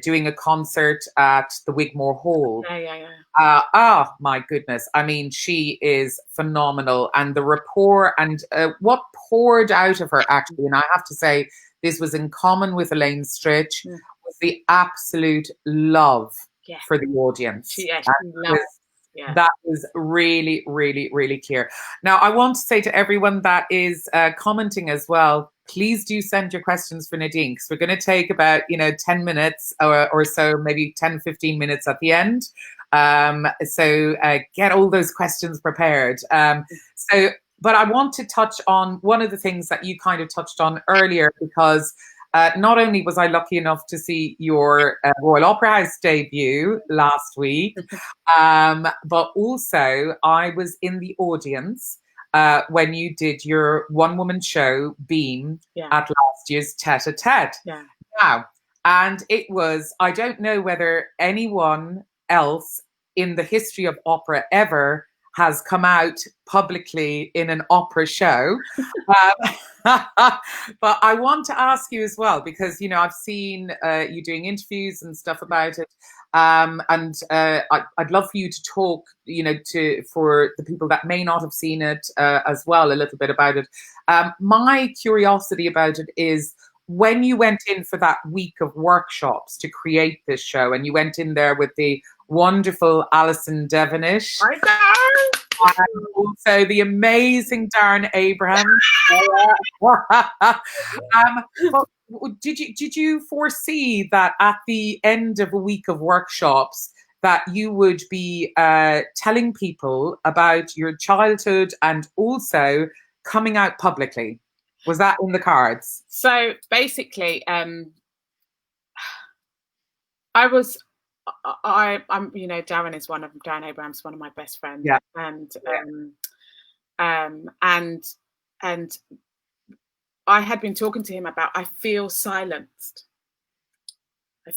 doing a concert at the Wigmore Hall. Yeah. My goodness. I mean, she is phenomenal. And the rapport and what poured out of her, actually, and I have to say, this was in common with Elaine Stritch, was the absolute love for the audience. That was really, really, really clear. Now, I want to say to everyone that is commenting as well, please do send your questions for Nadine, because we're going to take about 10 minutes or so, maybe 10, 15 minutes at the end. So get all those questions prepared. But I want to touch on one of the things that you kind of touched on earlier, because not only was I lucky enough to see your Royal Opera House debut last week, but also I was in the audience when you did your one-woman show, Beam, at last year's Tete-a-Tete. Yeah. Now, and it was, I don't know whether anyone else in the history of opera ever has come out publicly in an opera show. But I want to ask you as well, because, you know, I've seen you doing interviews and stuff about it. And I'd love for you to talk, you know, for the people that may not have seen it as well, a little bit about it. My curiosity about it is, when you went in for that week of workshops to create this show, and you went in there with the wonderful Alison Devonish, and also the amazing Darren Abraham. Did you foresee that at the end of a week of workshops that you would be telling people about your childhood and also coming out publicly? Was that in the cards? So basically, I'm you know, Darren Abraham's one of my best friends. Yeah. And I had been talking to him about, I feel silenced. Yeah. I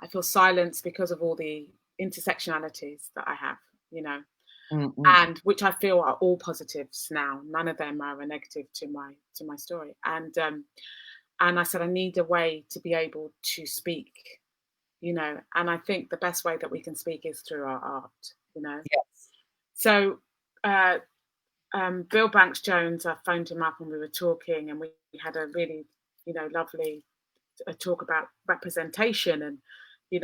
feel silenced because of all the intersectionalities that I have, you know. Mm-hmm. And which I feel are all positives now. None of them are a negative to my story. And I said, I need a way to be able to speak, you know. And I think the best way that we can speak is through our art, you know. Yes. So Bill Banks-Jones, I phoned him up and we were talking, and we had a really, you know, lovely talk about representation, and you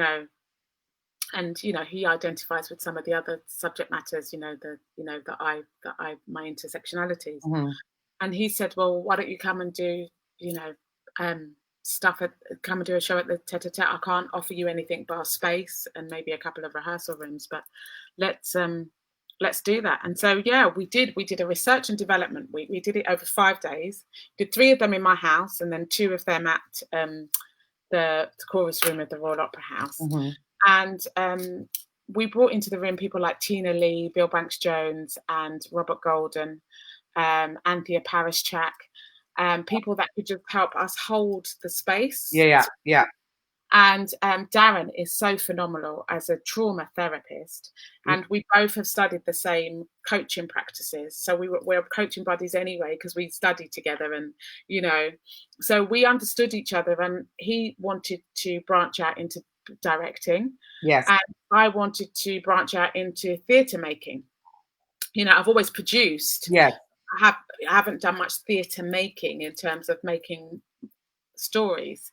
know, he identifies with some of the other subject matters, my intersectionalities. Mm-hmm. And he said, well, why don't you come and do, you know, come and do a show at the Tete-a-Tete. I can't offer you anything but a space and maybe a couple of rehearsal rooms, but let's do that. And so, yeah, we did a research and development week. We did it over 5 days, did 3 of them in my house and then 2 of them at the chorus room of the Royal Opera House. Mm-hmm. And we brought into the room people like Tina Lee, Bill Banks-Jones and Robert Golden, Anthea Parischak, people that could just help us hold the space. Yeah. And Darren is so phenomenal as a trauma therapist, and we both have studied the same coaching practices. So we're coaching buddies anyway, because we studied together, and you know, so we understood each other. And he wanted to branch out into directing, yes, and I wanted to branch out into theatre making. You know, I've always produced. Yes, I haven't done much theatre making in terms of making stories.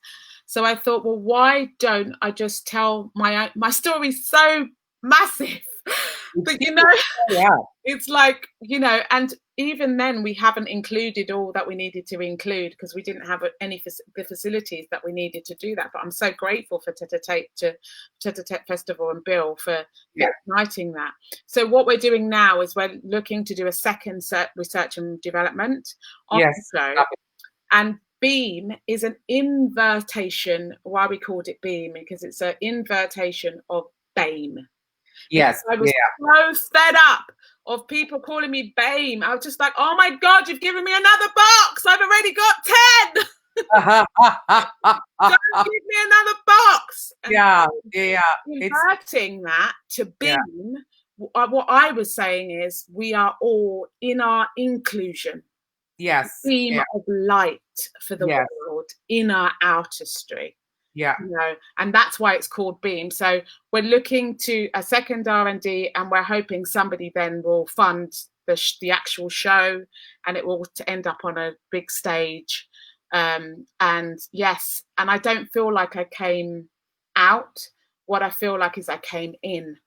So I thought, well, why don't I just tell my story's so massive, but you know, yeah, it's like, you know, and even then we haven't included all that we needed to include because we didn't have any the facilities that we needed to do that. But I'm so grateful for Tete-a-Tete Festival and Bill for igniting that. So what we're doing now is we're looking to do a second research and development on the show. And Beam is an invertation. Why we called it Beam? Because it's an invertation of BAME. Yes, I was so fed up of people calling me BAME. I was just like, oh my God, you've given me another box. I've already got 10. Don't give me another box. And inverting that to Beam, what I was saying is we are all in our inclusion. Yes. Beam of light for the world in our artistry. Yeah. You know, and that's why it's called Beam. So we're looking to a second R&D, and we're hoping somebody then will fund the actual show, and it will end up on a big stage. And yes, and I don't feel like I came out. What I feel like is I came in,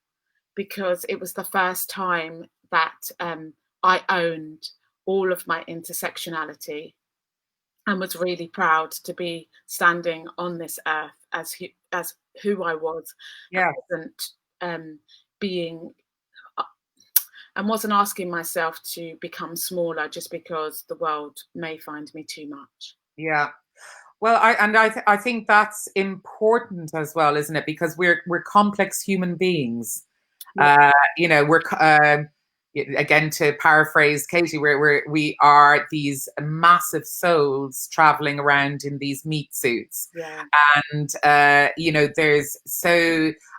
because it was the first time that I owned all of my intersectionality and was really proud to be standing on this earth as who I was. Yeah. And being and wasn't asking myself to become smaller just because the world may find me too much. Yeah. Well, I think that's important as well, isn't it? Because we're complex human beings. You know, we're again, to paraphrase Katie, we are these massive souls traveling around in these meat suits. Yeah. And, there's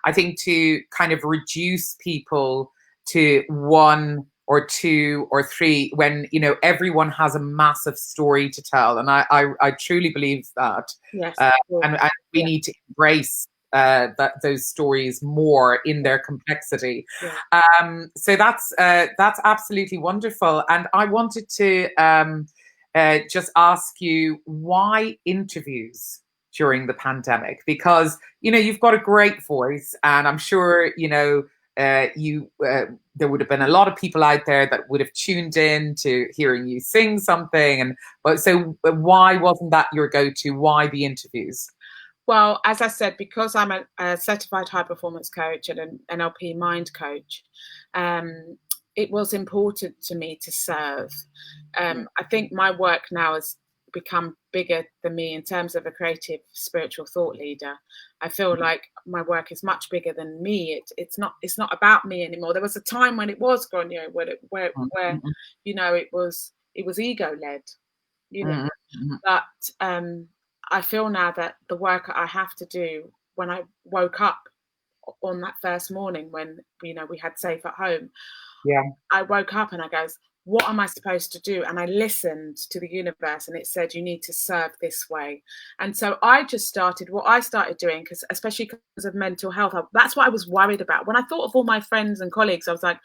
I think to kind of reduce people to one or two or three when, everyone has a massive story to tell. And I truly believe that. Yes. And we need to embrace those stories more in their complexity. Yeah. So that's absolutely wonderful. And I wanted to just ask you, why interviews during the pandemic? Because you've got a great voice, and I'm sure there would have been a lot of people out there that would have tuned in to hearing you sing something. So why wasn't that your go-to? Why the interviews? Well, as I said, because I'm a certified high performance coach and an NLP mind coach, it was important to me to serve. I think my work now has become bigger than me in terms of a creative spiritual thought leader. I feel like my work is much bigger than me. It's not about me anymore. There was a time when it was, Grainne, where it was ego led, but I feel now that the work I have to do, when I woke up on that first morning when we had safe at home, I woke up and I goes, what am I supposed to do? And I listened to the universe, and it said, you need to serve this way. And so I just started doing, because especially because of mental health, that's what I was worried about. When I thought of all my friends and colleagues, I was like,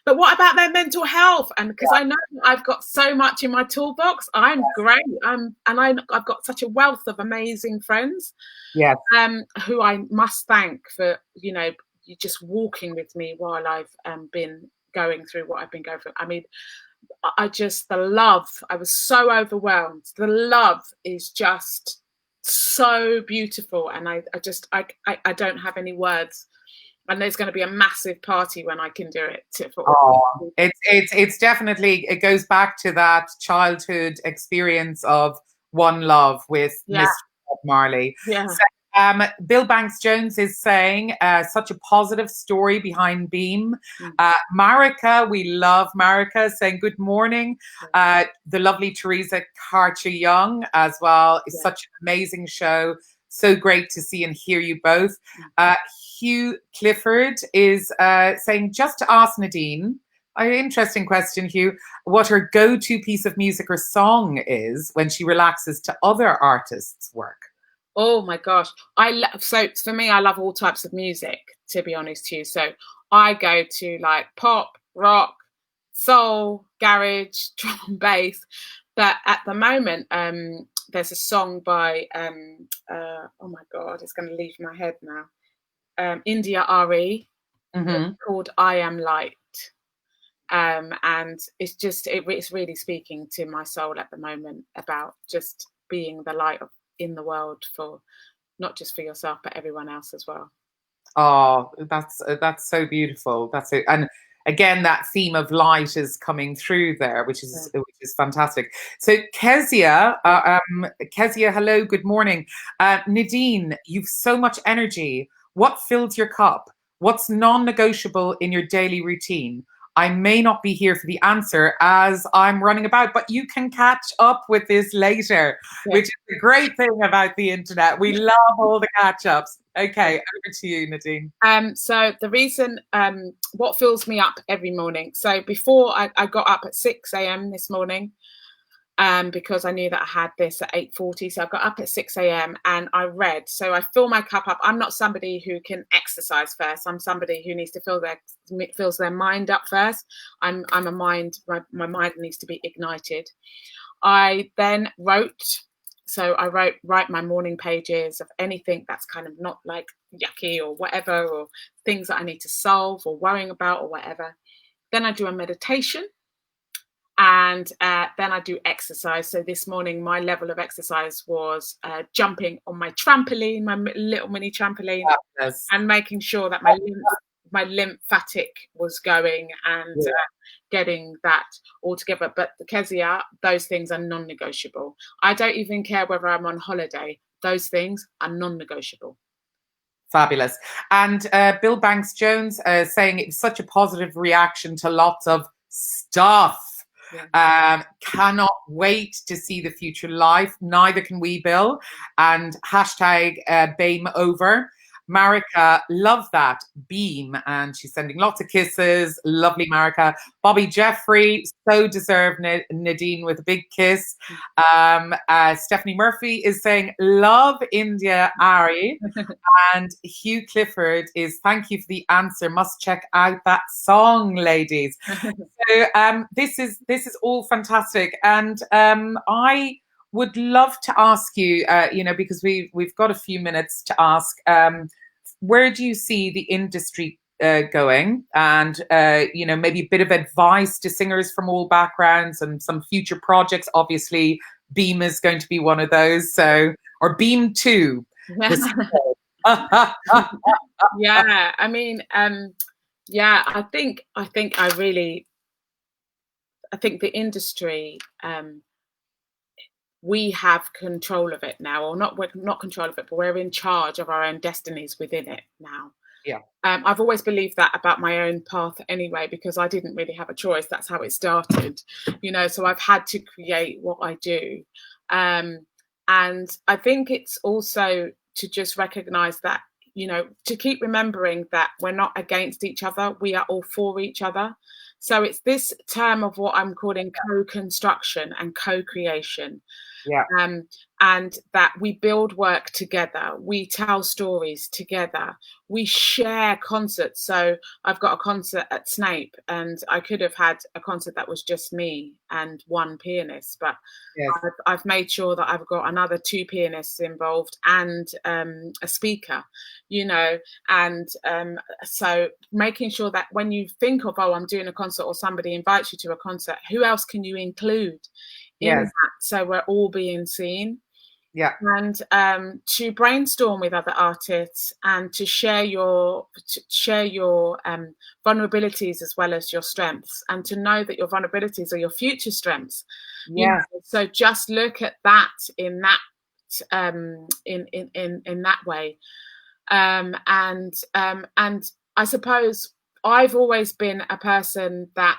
but what about their mental health? And because I know I've got so much in my toolbox, I'm great. I've got such a wealth of amazing friends, who I must thank for, you just walking with me while I've been going through what I've been going through. I mean, the love, I was so overwhelmed. The love is just so beautiful. And I don't have any words. And there's going to be a massive party when I can do it. It's definitely, it goes back to that childhood experience of one love with Mr. Bob Marley. Yeah. So, Bill Banks-Jones is saying, such a positive story behind Beam. Marika, we love Marika, saying good morning. The lovely Teresa Carter-Young as well. It's such an amazing show. So great to see and hear you both. Hugh Clifford is saying, just to ask Nadine, an interesting question, Hugh, what her go-to piece of music or song is when she relaxes to other artists' work. Oh my gosh. So for me, I love all types of music, to be honest with you. So I go to like pop, rock, soul, garage, drum and bass. But at the moment, there's a song by, oh my God, it's going to leave my head now. India RE, called I Am Light. And it's really speaking to my soul at the moment about just being the light in the world, for not just for yourself but everyone else as well. Oh, that's so beautiful. That's it. And again, that theme of light is coming through there, which is fantastic. So Kezia, hello, good morning. Nadine, you've so much energy. What fills your cup? What's non-negotiable in your daily routine? I may not be here for the answer as I'm running about, but you can catch up with this later, which is the great thing about the internet. We love all the catch-ups. Okay, over to you, Nadine. So the reason, what fills me up every morning. So before I got up at 6 a.m. this morning, because I knew that I had this at 8:40. So I got up at 6 a.m. and I read. So I fill my cup up. I'm not somebody who can exercise first. I'm somebody who needs to fills their mind up first. I'm a mind. My mind needs to be ignited. I then wrote. So I write my morning pages of anything that's kind of not like yucky or whatever, or things that I need to solve or worrying about or whatever. Then I do a meditation. And then I do exercise. So this morning, my level of exercise was jumping on my trampoline, my little mini trampoline, and making sure that my lymphatic was going and getting that all together. But Kezia, those things are non-negotiable. I don't even care whether I'm on holiday. Those things are non-negotiable. Fabulous. And Bill Banks-Jones saying it's such a positive reaction to lots of stuff. Yeah. Cannot wait to see the future live. Neither can we, Bill. And hashtag BAME over. Marika, love that. Beam. And she's sending lots of kisses. Lovely, Marika. Bobby Jeffrey, so deserved Nadine with a big kiss. Stephanie Murphy is saying, love India, Ari. And Hugh Clifford is, thank you for the answer. Must check out that song, ladies. So this is all fantastic. And I would love to ask you, because we've got a few minutes to ask, where do you see the industry going? And, maybe a bit of advice to singers from all backgrounds and some future projects. Obviously, Beam is going to be one of those. So, or Beam 2. Yeah, I mean, I think the industry, we have control of it now, or not control of it, but we're in charge of our own destinies within it now. Yeah. I've always believed that about my own path anyway, because I didn't really have a choice. That's how it started, so I've had to create what I do. And I think it's also to just recognize that, to keep remembering that we're not against each other. We are all for each other. So it's this term of what I'm calling co-construction and co-creation. Yeah. And that we build work together, we tell stories together, we share concerts. So I've got a concert at Snape, and I could have had a concert that was just me and one pianist, but yes. I've made sure that I've got another 2 pianists involved and a speaker, and so making sure that when you think of, I'm doing a concert, or somebody invites you to a concert, who else can you include in that, so we're all being seen? Yeah. And to brainstorm with other artists, and to share your vulnerabilities as well as your strengths, and to know that your vulnerabilities are your future strengths. Yeah. So just look at that in that in that way. And I suppose I've always been a person that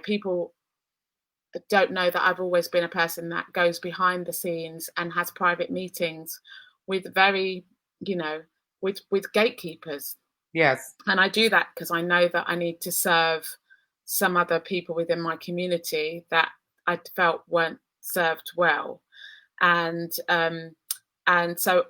people don't know that I've always been a person that goes behind the scenes and has private meetings with very, with gatekeepers. Yes. And I do that because I know that I need to serve some other people within my community that I felt weren't served well. And so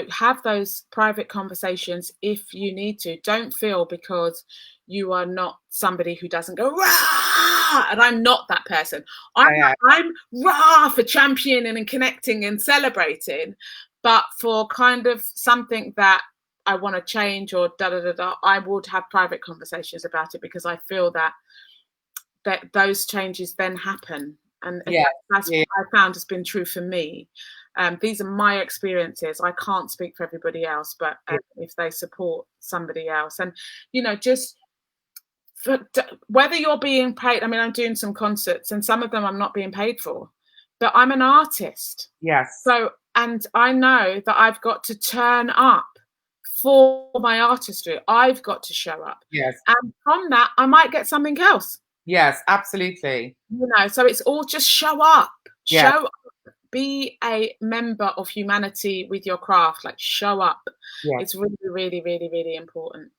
have those private conversations if you need to. Don't feel because you are not somebody who doesn't go rah, and I'm not that person. I'm rah for championing and connecting and celebrating, but for kind of something that I want to change or I would have private conversations about it, because I feel that those changes then happen. And that's what I found has been true for me. These are my experiences. I can't speak for everybody else, but if they support somebody else, and just whether you're being paid. I mean, I'm doing some concerts, and some of them I'm not being paid for, but I'm an artist. Yes. So, and I know that I've got to turn up for my artistry. I've got to show up. Yes. And from that, I might get something else. Yes, absolutely. So it's all just show up. Yes. Show up. Be a member of humanity with your craft. Like, show up. Yes. It's really, really, really, really important.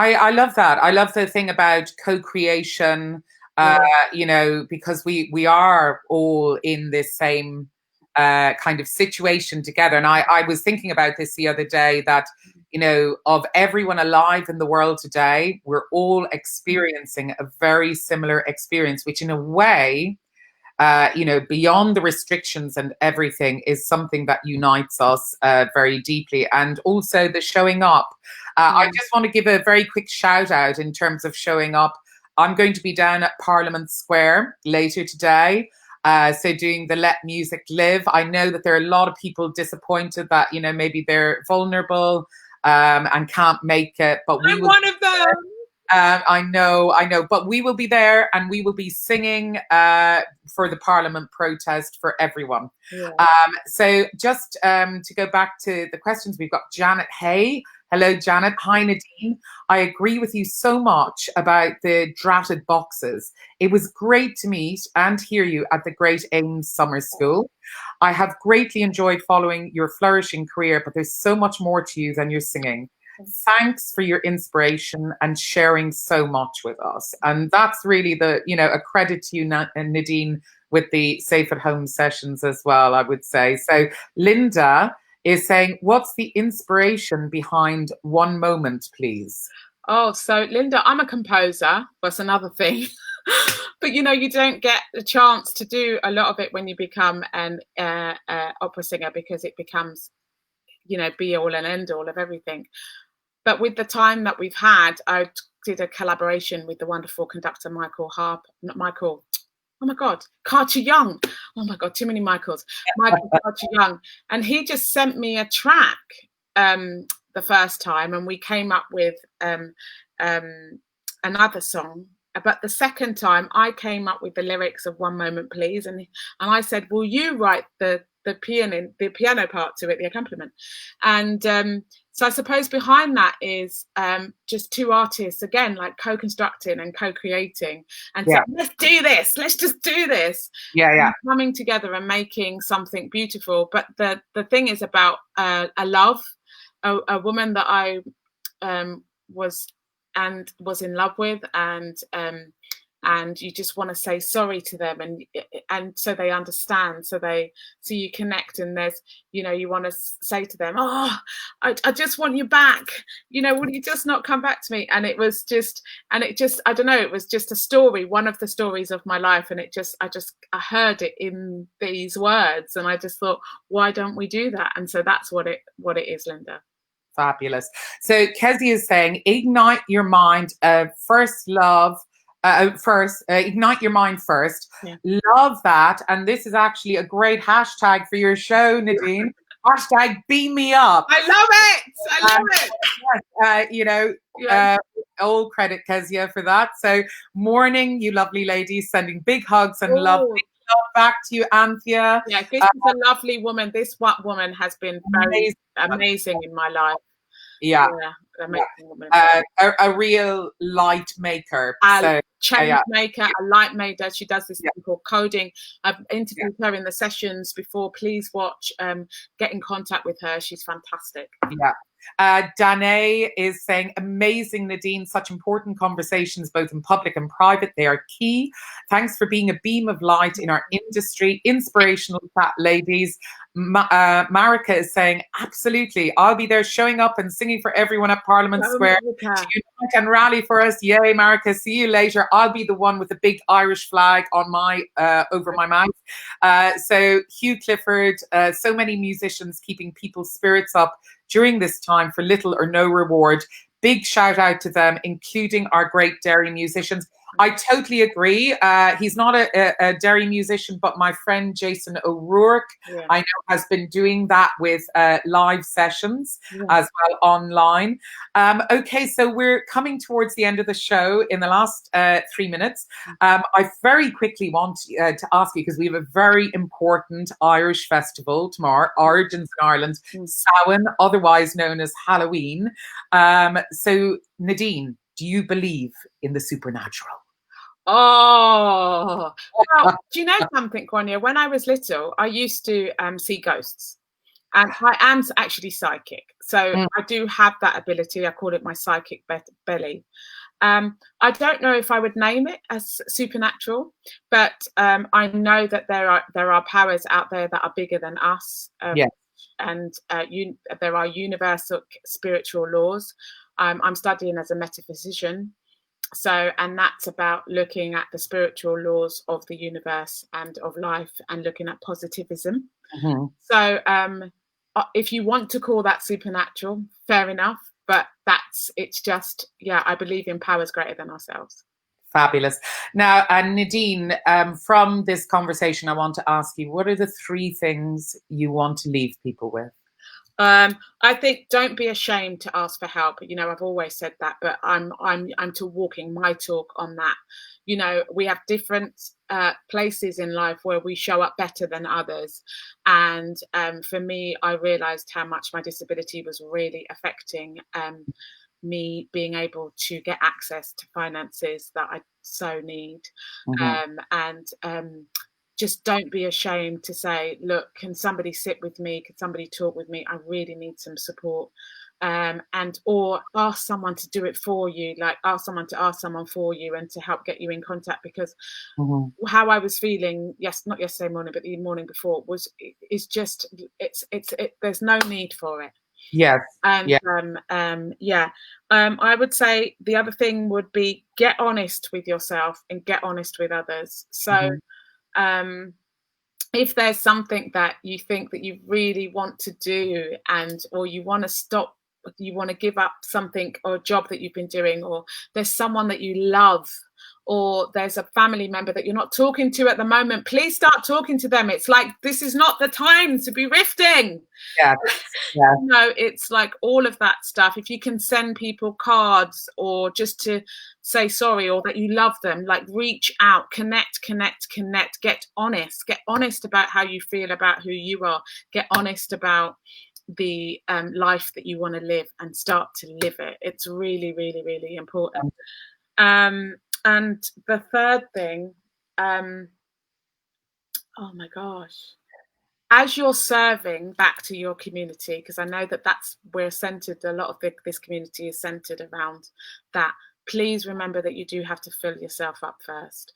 I love that. I love the thing about co-creation, because we are all in this same kind of situation together. And I was thinking about this the other day, that, of everyone alive in the world today, we're all experiencing a very similar experience, which in a way, beyond the restrictions and everything, is something that unites us very deeply. And also the showing up. I just want to give a very quick shout out in terms of showing up. I'm going to be down at Parliament Square later today. So doing the Let Music Live. I know that there are a lot of people disappointed that, maybe they're vulnerable and can't make it. But I'm one of them. I know, but we will be there, and we will be singing for the Parliament protest for everyone. Yeah. So just to go back to the questions, we've got Janet Hay Hello, Janet. Hi, Nadine. I agree with you so much about the dratted boxes. It was great to meet and hear you at the Great Ames Summer School. I have greatly enjoyed following your flourishing career, but there's so much more to you than your singing. Thanks for your inspiration and sharing so much with us. And that's really a credit to you, Nadine, with the Safe at Home sessions as well, I would say. So Linda is saying, what's the inspiration behind One Moment, please? Oh, so Linda, I'm a composer. That's another thing. But you don't get the chance to do a lot of it when you become an opera singer, because it becomes, be all and end all of everything. But with the time that we've had, I did a collaboration with the wonderful conductor Carter Young. Oh my God, too many Michaels. Michael Carter Young. And he just sent me a track the first time, and we came up with another song. But the second time, I came up with the lyrics of One Moment, Please. And I said, will you write the piano part to it, the accompaniment? And so I suppose behind that is just two artists, again, like co-constructing and co-creating, and saying, let's do this, let's just do this. Yeah. Coming together and making something beautiful. But the thing is about a love, a woman that I was in love with, and you just want to say sorry to them, and so they understand, so you connect, and there's you want to say to them, oh, I just want you back, will you just not come back to me? And it just I don't know, it was just a story, one of the stories of my life, and I heard it in these words, and I just thought, why don't we do that? And so that's what it is, Linda. Fabulous. So Kezia is saying, ignite your mind, first love. Ignite your mind first. Yeah. Love that. And this is actually a great hashtag for your show, Nadine. Hashtag beam me up. I love it. All credit, Kezia, for that. So morning, you lovely ladies, sending big hugs and love. Big love back to you, Anthea. Yeah, this is a lovely woman. This woman has been very amazing in my life. Yeah. Amazing woman. A real light maker. Change maker, a light maker. She does this thing called coding. I've interviewed her in the sessions before. Please watch, get in contact with her. She's fantastic. Yeah. Danae is saying, amazing, Nadine, such important conversations, both in public and private. They are key. Thanks for being a beam of light in our industry. Inspirational chat, ladies. Marika is saying, absolutely. I'll be there showing up and singing for everyone at Parliament Square. To unite and rally for us. Yay, Marika. See you later. I'll be the one with the big Irish flag on my over my mouth. So Hugh Clifford, so many musicians keeping people's spirits up during this time for little or no reward. Big shout out to them, including our great Derry musicians. I totally agree. He's not a Derry musician, but my friend Jason O'Rourke, I know, has been doing that with live sessions as well online. Okay, so we're coming towards the end of the show in the last 3 minutes. I very quickly want to ask you, because we have a very important Irish festival tomorrow, Origins in Ireland, Samhain, otherwise known as Halloween. So Nadine, do you believe in the supernatural? Oh, well, do you know something, Grainne? When I was little, I used to see ghosts, and I am actually psychic. So I do have that ability. I call it my psychic belly. I don't know if I would name it as supernatural, but I know that there are powers out there that are bigger than us. And there are universal spiritual laws. I'm studying as a metaphysician. And that's about looking at the spiritual laws of the universe and of life, and looking at positivism. So if you want to call that supernatural, fair enough. But it's just, I believe in powers greater than ourselves. Fabulous. Now, Nadine, from this conversation, I want to ask you, what are the 3 things you want to leave people with? I think don't be ashamed to ask for help. You know, I've always said that, but I'm to walking my talk on that. You know, we have different places in life where we show up better than others, and for me, I realised how much my disability was really affecting me being able to get access to finances that I so need, and just don't be ashamed to say, look, can somebody sit with me? Can somebody talk with me? I really need some support. And or ask someone to do it for you, like ask someone to ask someone for you and to help get you in contact, because how I was feeling, not yesterday morning, but the morning before, is just there's no need for it. Yes. And I would say the other thing would be get honest with yourself and get honest with others. So if there's something that you think that you really want to do, or you want to stop, you want to give up something or a job that you've been doing, or there's someone that you love, or there's a family member that you're not talking to at the moment, please start talking to them. It's like, this is not the time to be rifting. Yeah. You know, it's like all of that stuff. If you can send people cards or just to say sorry or that you love them, like reach out, connect, get honest about how you feel about who you are, get honest about the life that you want to live, and start to live it. It's really, really, really important. And the third thing, oh my gosh, as you're serving back to your community, because I know that we're centered, a lot of this community is centered around that. Please remember that you do have to fill yourself up first.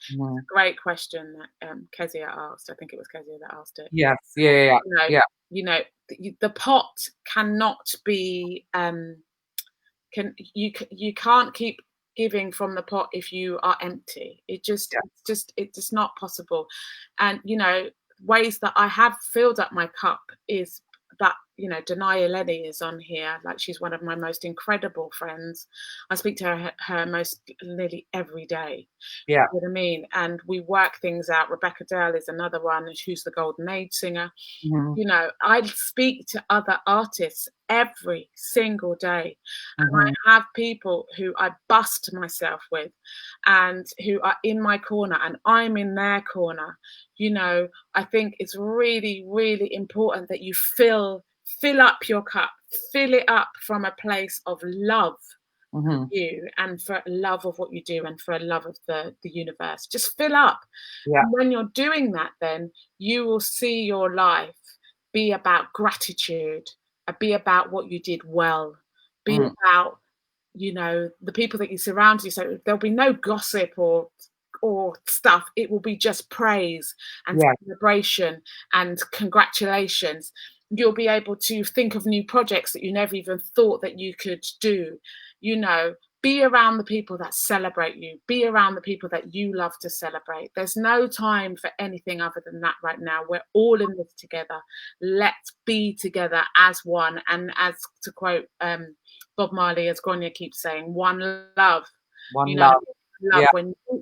Great question that Kezia asked. I think it was Kezia that asked it. Yes. Yeah. You know, the pot cannot be. You can't keep giving from the pot if you are empty. It's just not possible. And you know, ways that I have filled up my cup is that, you know, Denaya Lenny is on here. Like, she's one of my most incredible friends. I speak to her most nearly every day. Yeah. You know what I mean? And we work things out. Rebecca Dale is another one, who's the Golden Age singer. You know, I speak to other artists every single day. And I have people who I bust myself with and who are in my corner and I'm in their corner. You know, I think it's really, really important that you fill up your cup, fill it up from a place of love. You, and for love of what you do, and for love of the universe. Just fill up. And when you're doing that, then you will see your life be about gratitude, be about what you did well, be about, you know, the people that you surround yourself with. There'll be no gossip or stuff. It will be just praise and celebration and congratulations. You'll be able to think of new projects that you never even thought that you could do. You know, be around the people that celebrate you. Be around the people that you love to celebrate. There's no time for anything other than that right now. We're all in this together. Let's be together as one. And as to quote Bob Marley, as Grainne keeps saying, one love. One love. Love.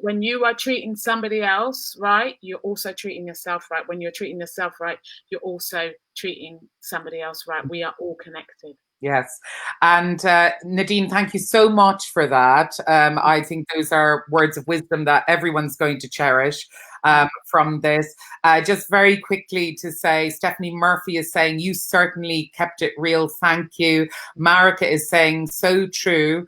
When you are treating somebody else right, you're also treating yourself right. When you're treating yourself right, you're also treating somebody else right. We are all connected. Yes. And Nadine, thank you so much for that. I think those are words of wisdom that everyone's going to cherish from this. Just very quickly to say, Stephanie Murphy is saying, you certainly kept it real. Thank you. Marika is saying, so true.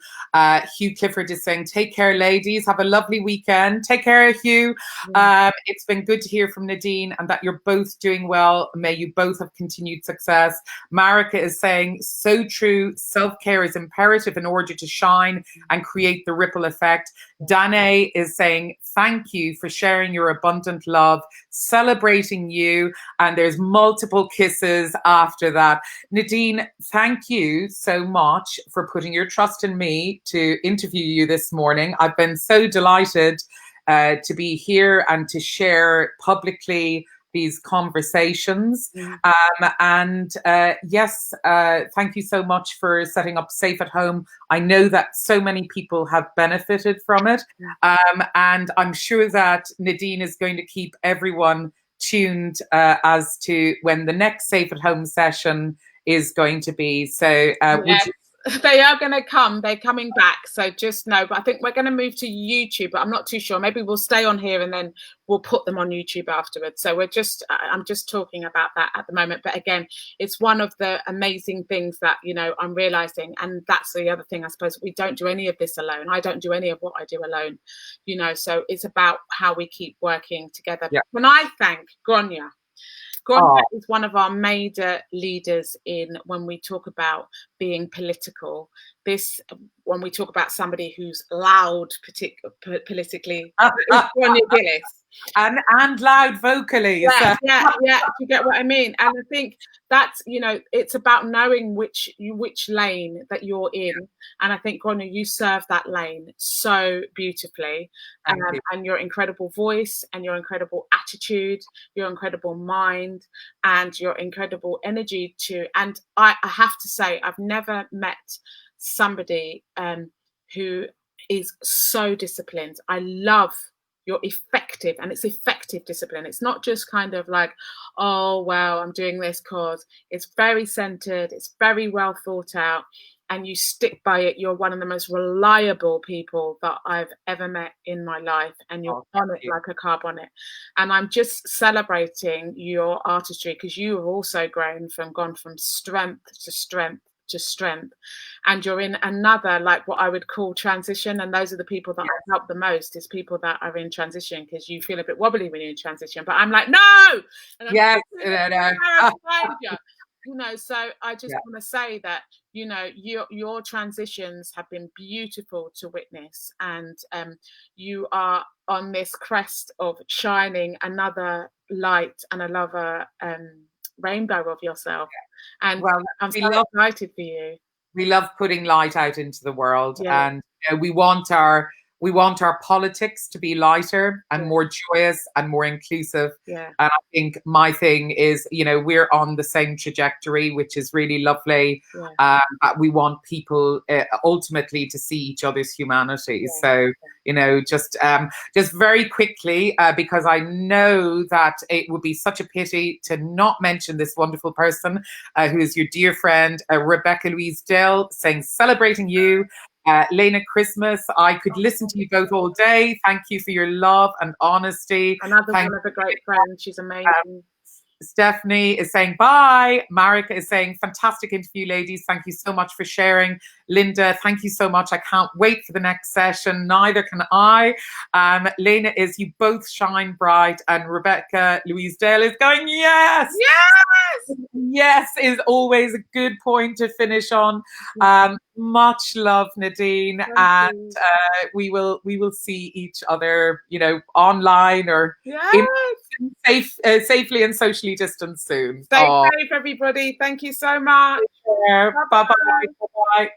Hugh Clifford is saying, take care, ladies. Have a lovely weekend. Take care, Hugh. It's been good to hear from Nadine and that you're both doing well. May you both have continued success. Marika is saying, so true. Self-care is imperative in order to shine and create the ripple effect. Danae is saying, thank you for sharing your abundant love, celebrating you. And there's multiple kisses after that. Nadine, thank you so much for putting your trust in me to interview you this morning. I've been so delighted to be here and to share publicly these conversations. Yes, thank you so much for setting up Safe at Home. I know that so many people have benefited from it. And I'm sure that Nadine is going to keep everyone tuned as to when the next Safe at Home session is going to be. So yes, they are going to come. They're coming back. So just know. But I think we're going to move to YouTube. But I'm not too sure. Maybe we'll stay on here and then we'll put them on YouTube afterwards. So I'm just talking about that at the moment. But again, it's one of the amazing things that, you know, I'm realizing. And that's the other thing, I suppose. We don't do any of this alone. I don't do any of what I do alone, you know. So it's about how we keep working together. Yeah. When I thank Grainne. Grainne is one of our major leaders in when we talk about being political. When we talk about somebody who's loud, politically, Grainne Gillis. And loud vocally. Yeah. You get what I mean? And I think that's, you know, it's about knowing which lane that you're in. And I think, Grainne, you serve that lane so beautifully. And your incredible voice and your incredible attitude, your incredible mind and your incredible energy and I have to say, I've never met somebody who is so disciplined. I love you're effective, and it's effective discipline. It's not just kind of like, oh, well, I'm doing this cause. It's very centered. It's very well thought out, and you stick by it. You're one of the most reliable people that I've ever met in my life, and you're on it like a carb on it. And I'm just celebrating your artistry, because you have also gone from strength to strength to strength, and you're in another, like what I would call transition. And those are the people that I help the most, is people that are in transition, because you feel a bit wobbly when you're in transition, but I'm like, no, and I'm you know. So I just want to say that, you know, your transitions have been beautiful to witness, and you are on this crest of shining another light and another rainbow of yourself. And I'm so excited for you. We love putting light out into the world, and we want our politics to be lighter and more joyous and more inclusive. And I think my thing is, you know, we're on the same trajectory, which is really lovely. We want people ultimately to see each other's humanity. So, you know, just very quickly, because I know that it would be such a pity to not mention this wonderful person who is your dear friend, Rebecca Louise Dell, saying, celebrating you. Lena Christmas, I could listen to you both all day. Thank you for your love and honesty. Another one of a great friend. She's amazing. Stephanie is saying bye. Marika is saying fantastic interview, ladies. Thank you so much for sharing. Linda, thank you so much. I can't wait for the next session. Neither can I. Lena is, you both shine bright. And Rebecca Louise Dale is going, yes. Yes. Yes is always a good point to finish on. Much love, Nadine. And we will see each other, you know, online or safely and socially distanced soon. Stay safe, everybody. Thank you so much. Bye-bye. Bye-bye.